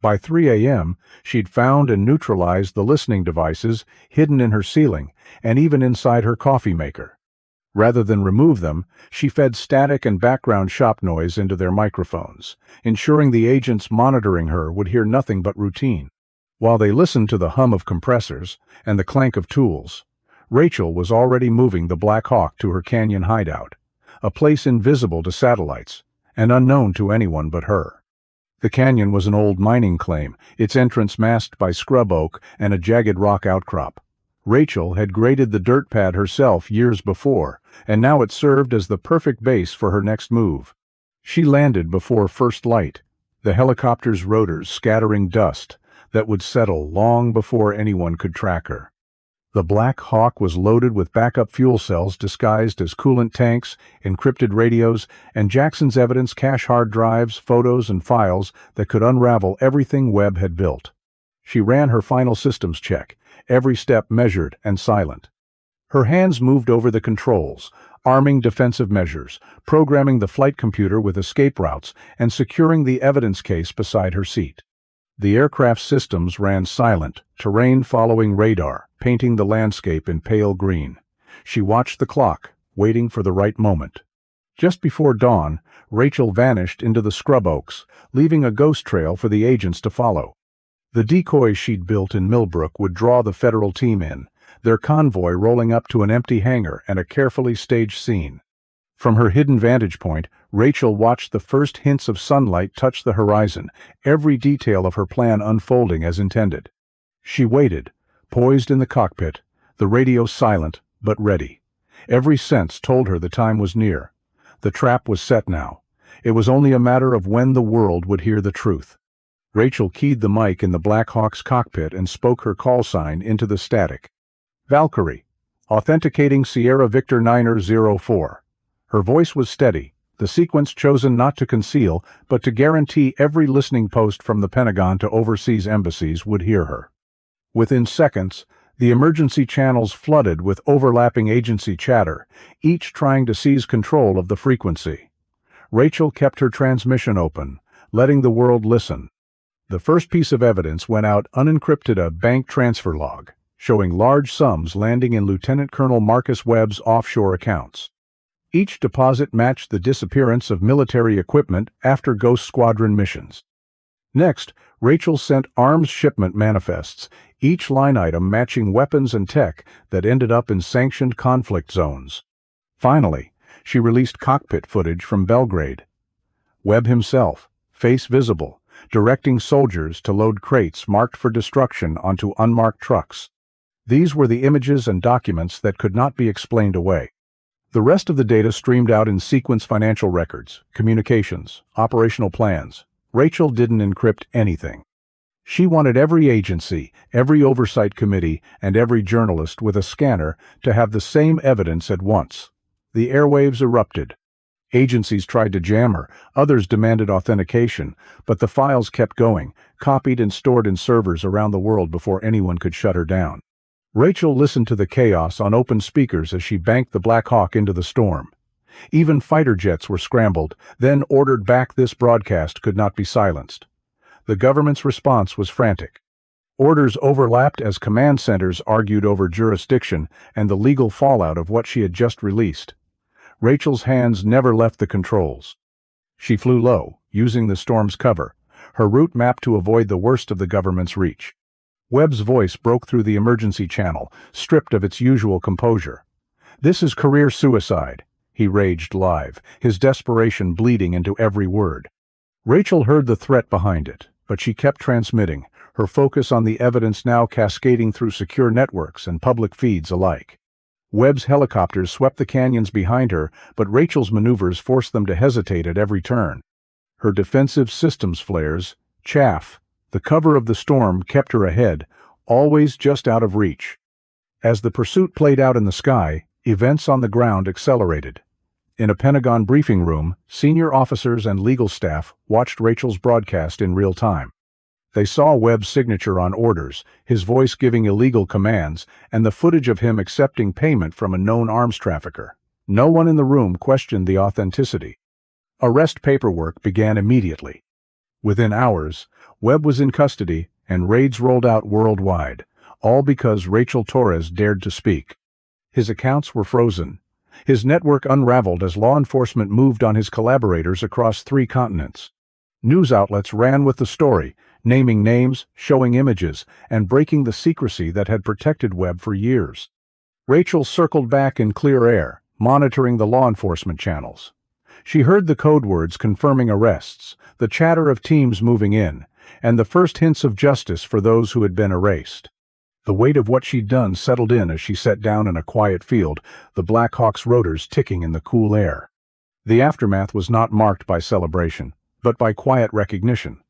By 3 a.m., she'd found and neutralized the listening devices hidden in her ceiling and even inside her coffee maker. Rather than remove them, she fed static and background shop noise into their microphones, ensuring the agents monitoring her would hear nothing but routine. While they listened to the hum of compressors and the clank of tools, Rachel was already moving the Black Hawk to her canyon hideout, a place invisible to satellites and unknown to anyone but her. The canyon was an old mining claim, its entrance masked by scrub oak and a jagged rock outcrop. Rachel had graded the dirt pad herself years before, and now it served as the perfect base for her next move. She landed before first light, the helicopter's rotors scattering dust that would settle long before anyone could track her. The Black Hawk was loaded with backup fuel cells disguised as coolant tanks, encrypted radios, and Jackson's evidence cache hard drives, photos, and files that could unravel everything Webb had built. She ran her final systems check, every step measured and silent. Her hands moved over the controls, arming defensive measures, programming the flight computer with escape routes, and securing the evidence case beside her seat. The aircraft's systems ran silent, terrain following radar, painting the landscape in pale green. She watched the clock, waiting for the right moment. Just before dawn, Rachel vanished into the scrub oaks, leaving a ghost trail for the agents to follow. The decoys she'd built in Milbrook would draw the federal team in, their convoy rolling up to an empty hangar and a carefully staged scene. From her hidden vantage point, Rachel watched the first hints of sunlight touch the horizon, every detail of her plan unfolding as intended. She waited, poised in the cockpit, the radio silent but ready. Every sense told her the time was near. The trap was set now. It was only a matter of when the world would hear the truth. Rachel keyed the mic in the Black Hawk's cockpit and spoke her call sign into the static. Valkyrie, authenticating Sierra Victor 904. Her voice was steady, the sequence chosen not to conceal, but to guarantee every listening post from the Pentagon to overseas embassies would hear her. Within seconds, the emergency channels flooded with overlapping agency chatter, each trying to seize control of the frequency. Rachel kept her transmission open, letting the world listen. The first piece of evidence went out unencrypted: a bank transfer log, showing large sums landing in Lieutenant Colonel Marcus Webb's offshore accounts. Each deposit matched the disappearance of military equipment after Ghost Squadron missions. Next, Rachel sent arms shipment manifests, each line item matching weapons and tech that ended up in sanctioned conflict zones. Finally, she released cockpit footage from Belgrade. Webb himself, face visible, directing soldiers to load crates marked for destruction onto unmarked trucks. These were the images and documents that could not be explained away. The rest of the data streamed out in sequence: financial records, communications, operational plans. Rachel didn't encrypt anything. She wanted every agency, every oversight committee, and every journalist with a scanner to have the same evidence at once. The airwaves erupted. Agencies tried to jam her, others demanded authentication, but the files kept going, copied and stored in servers around the world before anyone could shut her down. Rachel listened to the chaos on open speakers as she banked the Black Hawk into the storm. Even fighter jets were scrambled, then ordered back. This broadcast could not be silenced. The government's response was frantic. Orders overlapped as command centers argued over jurisdiction and the legal fallout of what she had just released. Rachel's hands never left the controls. She flew low, using the storm's cover, her route mapped to avoid the worst of the government's reach. Webb's voice broke through the emergency channel, stripped of its usual composure. "This is career suicide," he raged live, his desperation bleeding into every word. Rachel heard the threat behind it, but she kept transmitting, her focus on the evidence now cascading through secure networks and public feeds alike. Webb's helicopters swept the canyons behind her, but Rachel's maneuvers forced them to hesitate at every turn. Her defensive systems flares, chaff, the cover of the storm kept her ahead, always just out of reach. As the pursuit played out in the sky, events on the ground accelerated. In a Pentagon briefing room, senior officers and legal staff watched Rachel's broadcast in real time. They saw Webb's signature on orders, his voice giving illegal commands, and the footage of him accepting payment from a known arms trafficker. No one in the room questioned the authenticity. Arrest paperwork began immediately. Within hours, Webb was in custody and raids rolled out worldwide, all because Rachel Torres dared to speak. His accounts were frozen. His network unraveled as law enforcement moved on his collaborators across 3 continents. News outlets ran with the story, naming names, showing images, and breaking the secrecy that had protected Webb for years. Rachel circled back in clear air, monitoring the law enforcement channels. She heard the code words confirming arrests, the chatter of teams moving in, and the first hints of justice for those who had been erased. The weight of what she'd done settled in as she sat down in a quiet field, the Black Hawk's rotors ticking in the cool air. The aftermath was not marked by celebration, but by quiet recognition.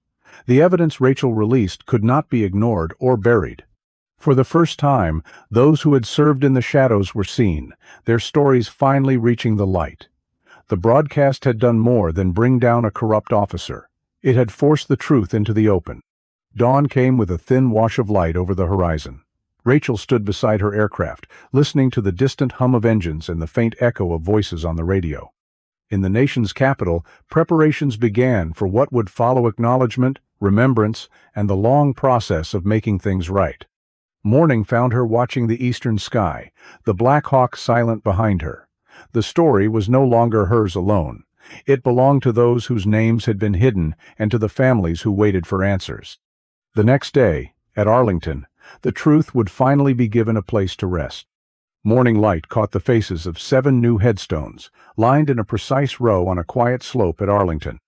The evidence Rachel released could not be ignored or buried. For the first time, those who had served in the shadows were seen, their stories finally reaching the light. The broadcast had done more than bring down a corrupt officer. It had forced the truth into the open. Dawn came with a thin wash of light over the horizon. Rachel stood beside her aircraft, listening to the distant hum of engines and the faint echo of voices on the radio. In the nation's capital, preparations began for what would follow acknowledgement, remembrance, and the long process of making things right. Morning found her watching the eastern sky, the Black Hawk silent behind her. The story was no longer hers alone. It belonged to those whose names had been hidden and to the families who waited for answers. The next day, at Arlington, the truth would finally be given a place to rest. Morning light caught the faces of 7 new headstones, lined in a precise row on a quiet slope at Arlington.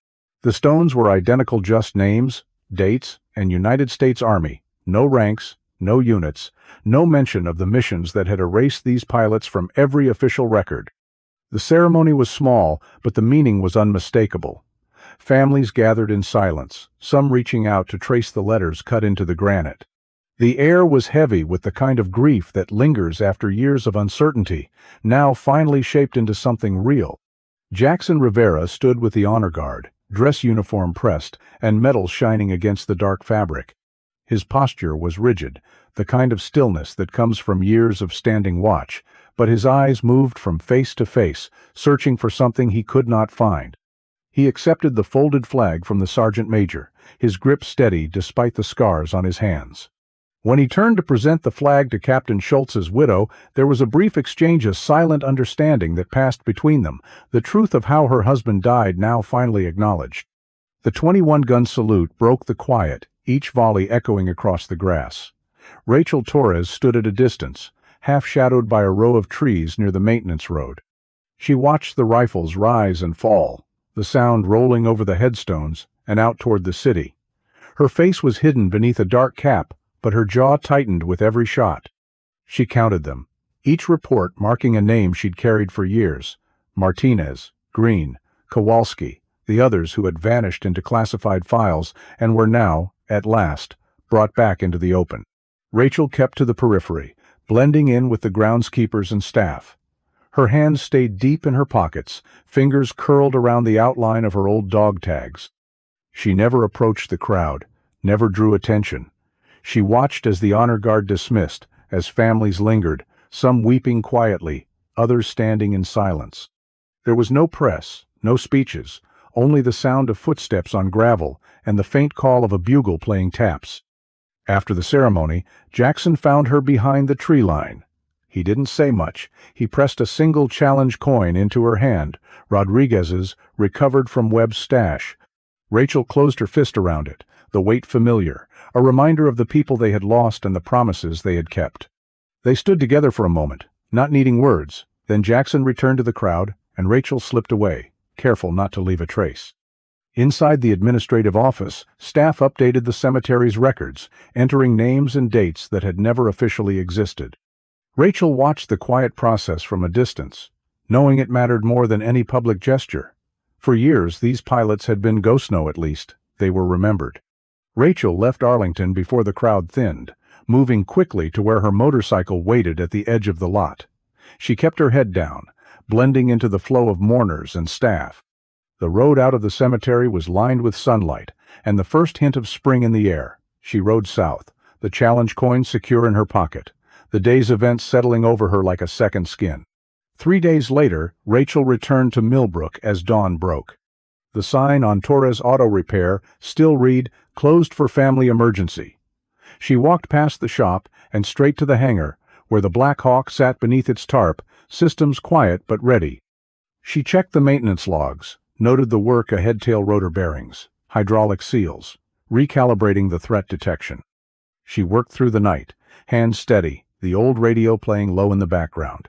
The stones were identical, just names, dates, and United States Army, no ranks, no units, no mention of the missions that had erased these pilots from every official record. The ceremony was small, but the meaning was unmistakable. Families gathered in silence, some reaching out to trace the letters cut into the granite. The air was heavy with the kind of grief that lingers after years of uncertainty, now finally shaped into something real. Jackson Rivera stood with the honor guard, dress uniform pressed, and medals shining against the dark fabric. His posture was rigid, the kind of stillness that comes from years of standing watch, but his eyes moved from face to face, searching for something he could not find. He accepted the folded flag from the sergeant major, his grip steady despite the scars on his hands. When he turned to present the flag to Captain Schultz's widow, there was a brief exchange of silent understanding that passed between them, the truth of how her husband died now finally acknowledged. The 21-gun salute broke the quiet, each volley echoing across the grass. Rachel Torres stood at a distance, half-shadowed by a row of trees near the maintenance road. She watched the rifles rise and fall, the sound rolling over the headstones and out toward the city. Her face was hidden beneath a dark cap, but her jaw tightened with every shot. She counted them, each report marking a name she'd carried for years: Martinez, Green, Kowalski, the others who had vanished into classified files and were now, at last, brought back into the open. Rachel kept to the periphery, blending in with the groundskeepers and staff. Her hands stayed deep in her pockets, fingers curled around the outline of her old dog tags. She never approached the crowd, never drew attention. She watched as the honor guard dismissed, as families lingered, some weeping quietly, others standing in silence. There was no press, no speeches, only the sound of footsteps on gravel and the faint call of a bugle playing taps. After the ceremony, Jackson found her behind the tree line. He didn't say much. He pressed a single challenge coin into her hand, Rodriguez's, recovered from Webb's stash. Rachel closed her fist around it, the weight familiar, a reminder of the people they had lost and the promises they had kept. They stood together for a moment, not needing words. Then Jackson returned to the crowd, and Rachel slipped away, careful not to leave a trace. Inside the administrative office, staff updated the cemetery's records, entering names and dates that had never officially existed. Rachel watched the quiet process from a distance, knowing it mattered more than any public gesture. For years, these pilots had been ghost-no at least. They were remembered. Rachel left Arlington before the crowd thinned, moving quickly to where her motorcycle waited at the edge of the lot. She kept her head down, blending into the flow of mourners and staff. The road out of the cemetery was lined with sunlight, and the first hint of spring in the air. She rode south, the challenge coin secure in her pocket, the day's events settling over her like a second skin. 3 days later, Rachel returned to Milbrook as dawn broke. The sign on Torres Auto Repair still read, "Closed for family emergency." She walked past the shop and straight to the hangar, where the Black Hawk sat beneath its tarp, systems quiet but ready. She checked the maintenance logs, noted the work of head-tail rotor bearings, hydraulic seals, recalibrating the threat detection. She worked through the night, hands steady, the old radio playing low in the background.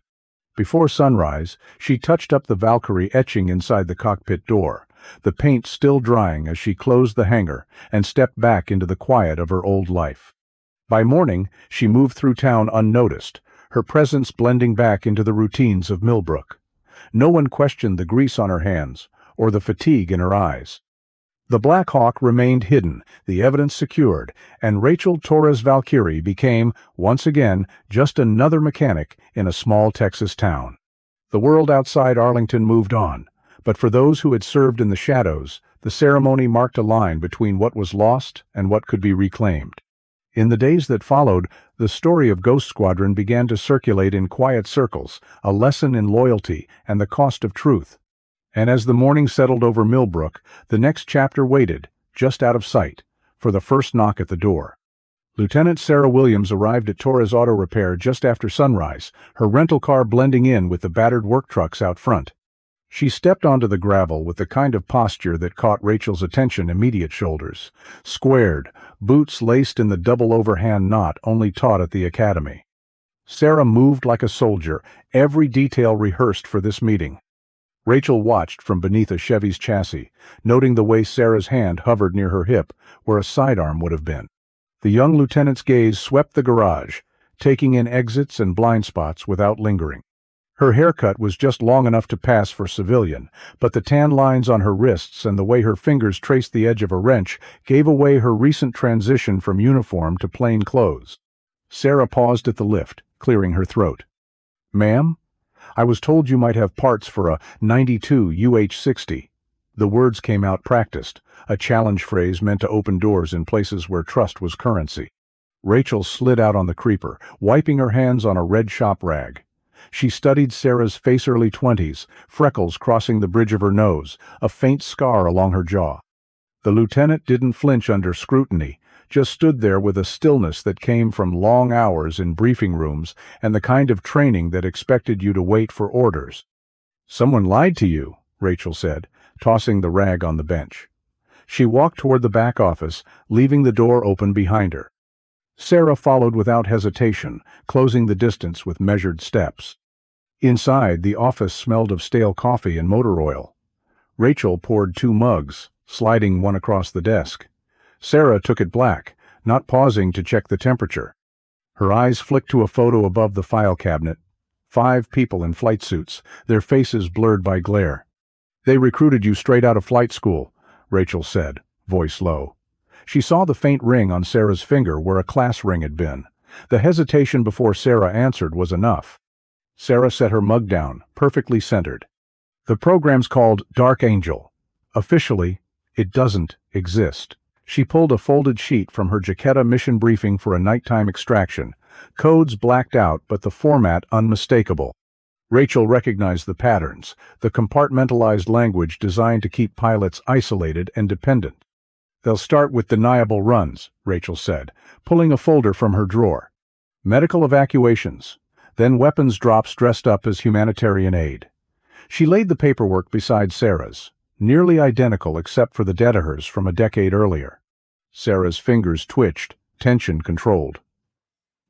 Before sunrise, she touched up the Valkyrie etching inside the cockpit door, the paint still drying as she closed the hangar and stepped back into the quiet of her old life. By morning, she moved through town unnoticed, her presence blending back into the routines of Milbrook. No one questioned the grease on her hands or the fatigue in her eyes. The Black Hawk remained hidden, the evidence secured, and Rachel Torres Valkyrie became, once again, just another mechanic in a small Texas town. The world outside Arlington moved on, but for those who had served in the shadows, the ceremony marked a line between what was lost and what could be reclaimed. In the days that followed, the story of Ghost Squadron began to circulate in quiet circles, a lesson in loyalty and the cost of truth. And as the morning settled over Milbrook, the next chapter waited, just out of sight, for the first knock at the door. Lieutenant Sarah Williams arrived at Torres Auto Repair just after sunrise, her rental car blending in with the battered work trucks out front. She stepped onto the gravel with the kind of posture that caught Rachel's attention: immediate shoulders, squared, boots laced in the double overhand knot only taught at the academy. Sarah moved like a soldier, every detail rehearsed for this meeting. Rachel watched from beneath a Chevy's chassis, noting the way Sarah's hand hovered near her hip, where a sidearm would have been. The young lieutenant's gaze swept the garage, taking in exits and blind spots without lingering. Her haircut was just long enough to pass for civilian, but the tan lines on her wrists and the way her fingers traced the edge of a wrench gave away her recent transition from uniform to plain clothes. Sarah paused at the lift, clearing her throat. "Ma'am? I was told you might have parts for a 92 UH-60. The words came out practiced, a challenge phrase meant to open doors in places where trust was currency. Rachel slid out on the creeper, wiping her hands on a red shop rag. She studied Sarah's face, early 20s, freckles crossing the bridge of her nose, a faint scar along her jaw. The lieutenant didn't flinch under scrutiny, just stood there with a stillness that came from long hours in briefing rooms and the kind of training that expected you to wait for orders. "Someone lied to you," Rachel said, tossing the rag on the bench. She walked toward the back office, leaving the door open behind her. Sarah followed without hesitation, closing the distance with measured steps. Inside, the office smelled of stale coffee and motor oil. Rachel poured 2 mugs, sliding one across the desk. Sarah took it black, not pausing to check the temperature. Her eyes flicked to a photo above the file cabinet. 5 people in flight suits, their faces blurred by glare. "They recruited you straight out of flight school," Rachel said, voice low. She saw the faint ring on Sarah's finger where a class ring had been. The hesitation before Sarah answered was enough. Sarah set her mug down, perfectly centered. "The program's called Dark Angel. Officially, it doesn't exist." She pulled a folded sheet from her Jaquetta mission briefing for a nighttime extraction, codes blacked out but the format unmistakable. Rachel recognized the patterns, the compartmentalized language designed to keep pilots isolated and dependent. They'll start with deniable runs, Rachel said, pulling a folder from her drawer. Medical evacuations, then weapons drops dressed up as humanitarian aid. She laid the paperwork beside Sarah's, nearly identical except for the dedahers from a decade earlier. Sarah's fingers twitched, tension controlled.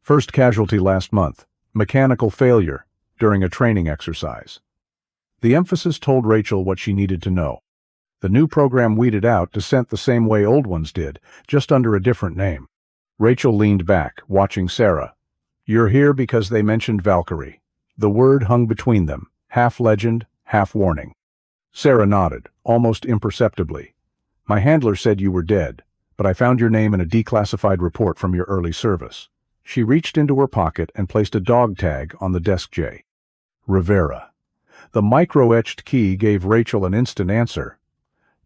First casualty last month, mechanical failure, during a training exercise. The emphasis told Rachel what she needed to know. The new program weeded out dissent the same way old ones did, just under a different name. Rachel leaned back, watching Sarah. You're here because they mentioned Valkyrie. The word hung between them, half legend, half warning. Sarah nodded, almost imperceptibly. My handler said you were dead, but I found your name in a declassified report from your early service. She reached into her pocket and placed a dog tag on the desk J. Rivera. The micro-etched key gave Rachel an instant answer.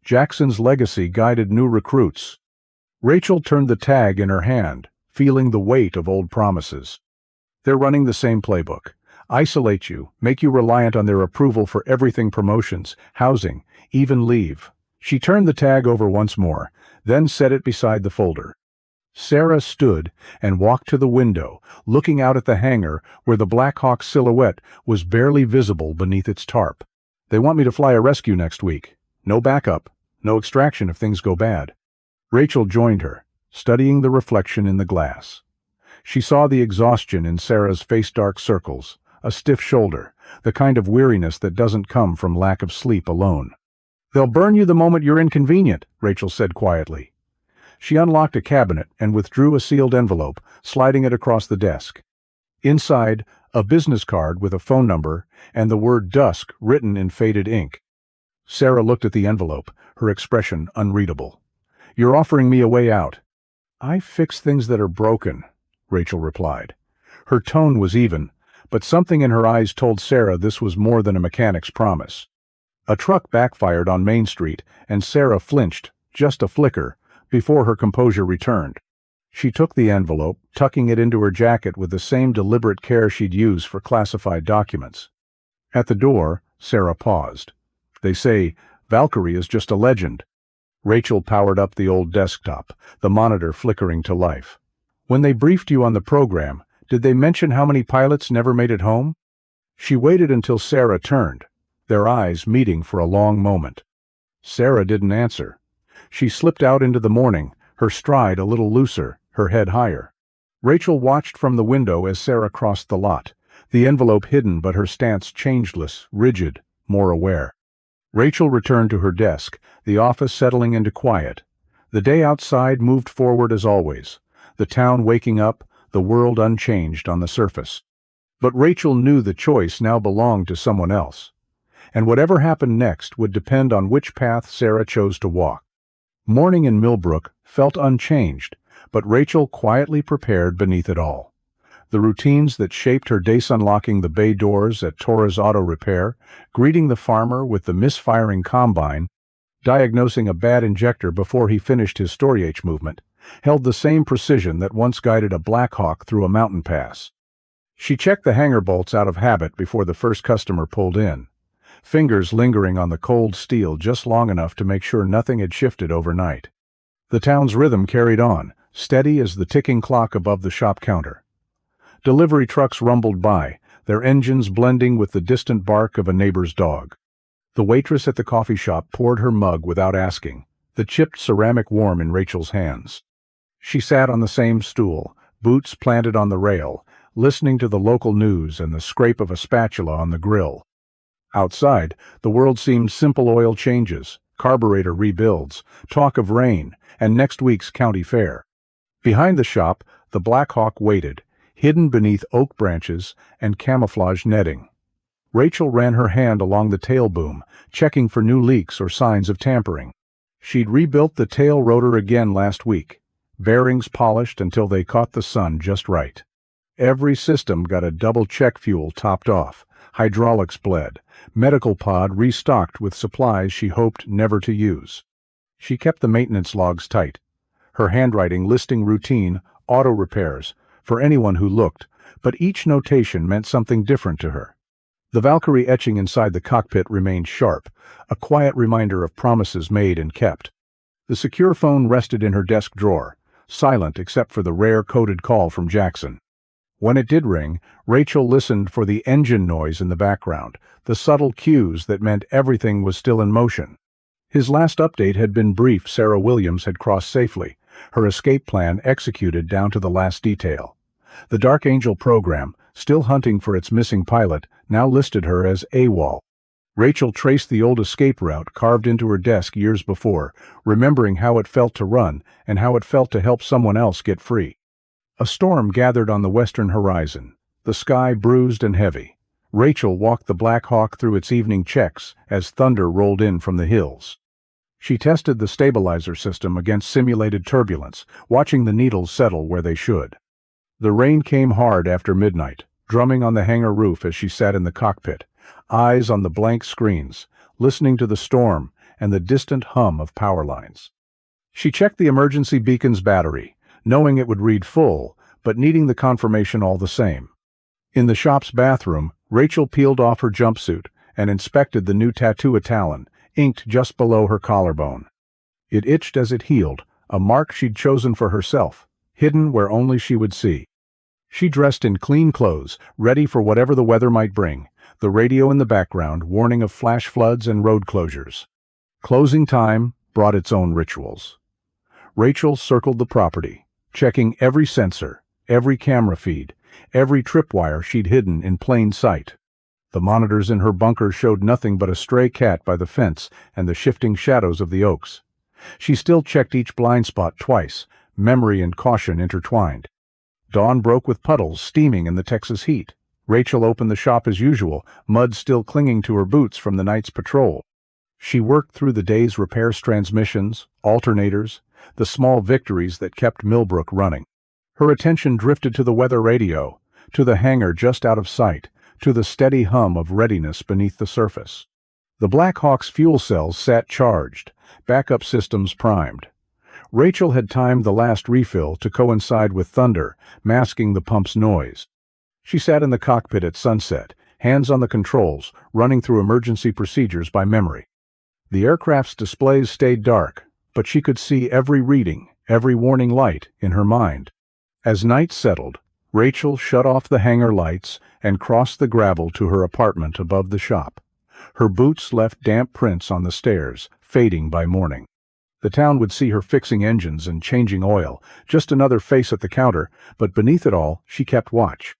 Jackson's legacy guided new recruits. Rachel turned the tag in her hand, feeling the weight of old promises. They're running the same playbook. Isolate you, make you reliant on their approval for everything: promotions, housing, even leave. She turned the tag over once more, then set it beside the folder. Sarah stood and walked to the window, looking out at the hangar where the Black Hawk silhouette was barely visible beneath its tarp. They want me to fly a rescue next week. No backup, no extraction if things go bad. Rachel joined her, studying the reflection in the glass. She saw the exhaustion in Sarah's face-dark circles, a stiff shoulder, the kind of weariness that doesn't come from lack of sleep alone. They'll burn you the moment you're inconvenient, Rachel said quietly. She unlocked a cabinet and withdrew a sealed envelope, sliding it across the desk. Inside, a business card with a phone number and the word dusk written in faded ink. Sarah looked at the envelope, her expression unreadable. You're offering me a way out. I fix things that are broken, Rachel replied. Her tone was even, but something in her eyes told Sarah this was more than a mechanic's promise. A truck backfired on Main Street, and Sarah flinched, just a flicker, before her composure returned. She took the envelope, tucking it into her jacket with the same deliberate care she'd use for classified documents. At the door, Sarah paused. They say Valkyrie is just a legend. Rachel powered up the old desktop, the monitor flickering to life. When they briefed you on the program, did they mention how many pilots never made it home? She waited until Sarah turned, their eyes meeting for a long moment. Sarah didn't answer. She slipped out into the morning, her stride a little looser, her head higher. Rachel watched from the window as Sarah crossed the lot, the envelope hidden but her stance changeless, rigid, more aware. Rachel returned to her desk, the office settling into quiet. The day outside moved forward as always, the town waking up, the world unchanged on the surface. But Rachel knew the choice now belonged to someone else. And whatever happened next would depend on which path Sarah chose to walk. Morning in Milbrook felt unchanged, but Rachel quietly prepared beneath it all. The routines that shaped her days: unlocking the bay doors at Torres Auto Repair, greeting the farmer with the misfiring combine, diagnosing a bad injector before he finished his Storage movement, held the same precision that once guided a Black Hawk through a mountain pass. She checked the hanger bolts out of habit before the first customer pulled in, fingers lingering on the cold steel just long enough to make sure nothing had shifted overnight. The town's rhythm carried on, steady as the ticking clock above the shop counter. Delivery trucks rumbled by, their engines blending with the distant bark of a neighbor's dog. The waitress at the coffee shop poured her mug without asking, the chipped ceramic warm in Rachel's hands. She sat on the same stool, boots planted on the rail, listening to the local news and the scrape of a spatula on the grill. Outside, the world seemed simple: oil changes, carburetor rebuilds, talk of rain, and next week's county fair. Behind the shop, the Black Hawk waited, hidden beneath oak branches and camouflage netting. Rachel ran her hand along the tail boom, checking for new leaks or signs of tampering. She'd rebuilt the tail rotor again last week, bearings polished until they caught the sun just right. Every system got a double check fuel topped off, hydraulics bled, medical pod restocked with supplies she hoped never to use. She kept the maintenance logs tight, her handwriting listing routine auto repairs for anyone who looked, but each notation meant something different to her. The Valkyrie etching inside the cockpit remained sharp, a quiet reminder of promises made and kept. The secure phone rested in her desk drawer, silent except for the rare coded call from Jackson. When it did ring, Rachel listened for the engine noise in the background, the subtle cues that meant everything was still in motion. His last update had been brief. Sarah Williams had crossed safely, her escape plan executed down to the last detail. The Dark Angel program, still hunting for its missing pilot, now listed her as AWOL. Rachel traced the old escape route carved into her desk years before, remembering how it felt to run and how it felt to help someone else get free. A storm gathered on the western horizon, the sky bruised and heavy. Rachel walked the Black Hawk through its evening checks as thunder rolled in from the hills. She tested the stabilizer system against simulated turbulence, watching the needles settle where they should. The rain came hard after midnight, drumming on the hangar roof as she sat in the cockpit, eyes on the blank screens, listening to the storm and the distant hum of power lines. She checked the emergency beacon's battery, knowing it would read full, but needing the confirmation all the same. In the shop's bathroom, Rachel peeled off her jumpsuit and inspected the new tattoo at Talon, inked just below her collarbone. It itched as it healed, a mark she'd chosen for herself, hidden where only she would see. She dressed in clean clothes, ready for whatever the weather might bring, the radio in the background warning of flash floods and road closures. Closing time brought its own rituals. Rachel circled the property, checking every sensor, every camera feed, every tripwire she'd hidden in plain sight. The monitors in her bunker showed nothing but a stray cat by the fence and the shifting shadows of the oaks. She still checked each blind spot twice, memory and caution intertwined. Dawn broke with puddles steaming in the Texas heat. Rachel opened the shop as usual, mud still clinging to her boots from the night's patrol. She worked through the day's repairs, transmissions, alternators, the small victories that kept Milbrook running. Her attention drifted to the weather radio, to the hangar just out of sight, to the steady hum of readiness beneath the surface. The Black Hawk's fuel cells sat charged, backup systems primed. Rachel had timed the last refill to coincide with thunder, masking the pump's noise. She sat in the cockpit at sunset, hands on the controls, running through emergency procedures by memory. The aircraft's displays stayed dark, but she could see every reading, every warning light in her mind. As night settled, Rachel shut off the hangar lights and crossed the gravel to her apartment above the shop. Her boots left damp prints on the stairs, fading by morning. The town would see her fixing engines and changing oil, just another face at the counter, but beneath it all, she kept watch.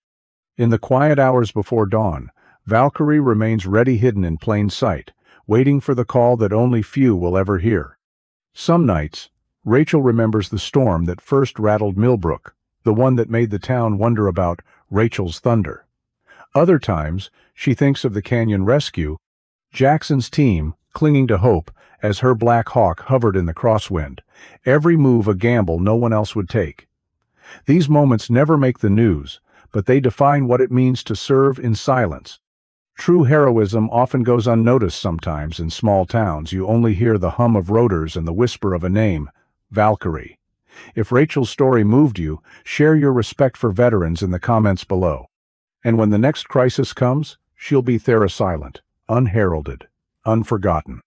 In the quiet hours before dawn, Valkyrie remains ready, hidden in plain sight, waiting for the call that only few will ever hear. Some nights, Rachel remembers the storm that first rattled Milbrook, the one that made the town wonder about Rachel's thunder. Other times, she thinks of the canyon rescue, Jackson's team clinging to hope as her Black Hawk hovered in the crosswind, every move a gamble no one else would take. These moments never make the news, but they define what it means to serve in silence. True heroism often goes unnoticed. Sometimes in small towns you only hear the hum of rotors and the whisper of a name, Valkyrie. If Rachel's story moved you, share your respect for veterans in the comments below. And when the next crisis comes, she'll be there, silent, unheralded, unforgotten.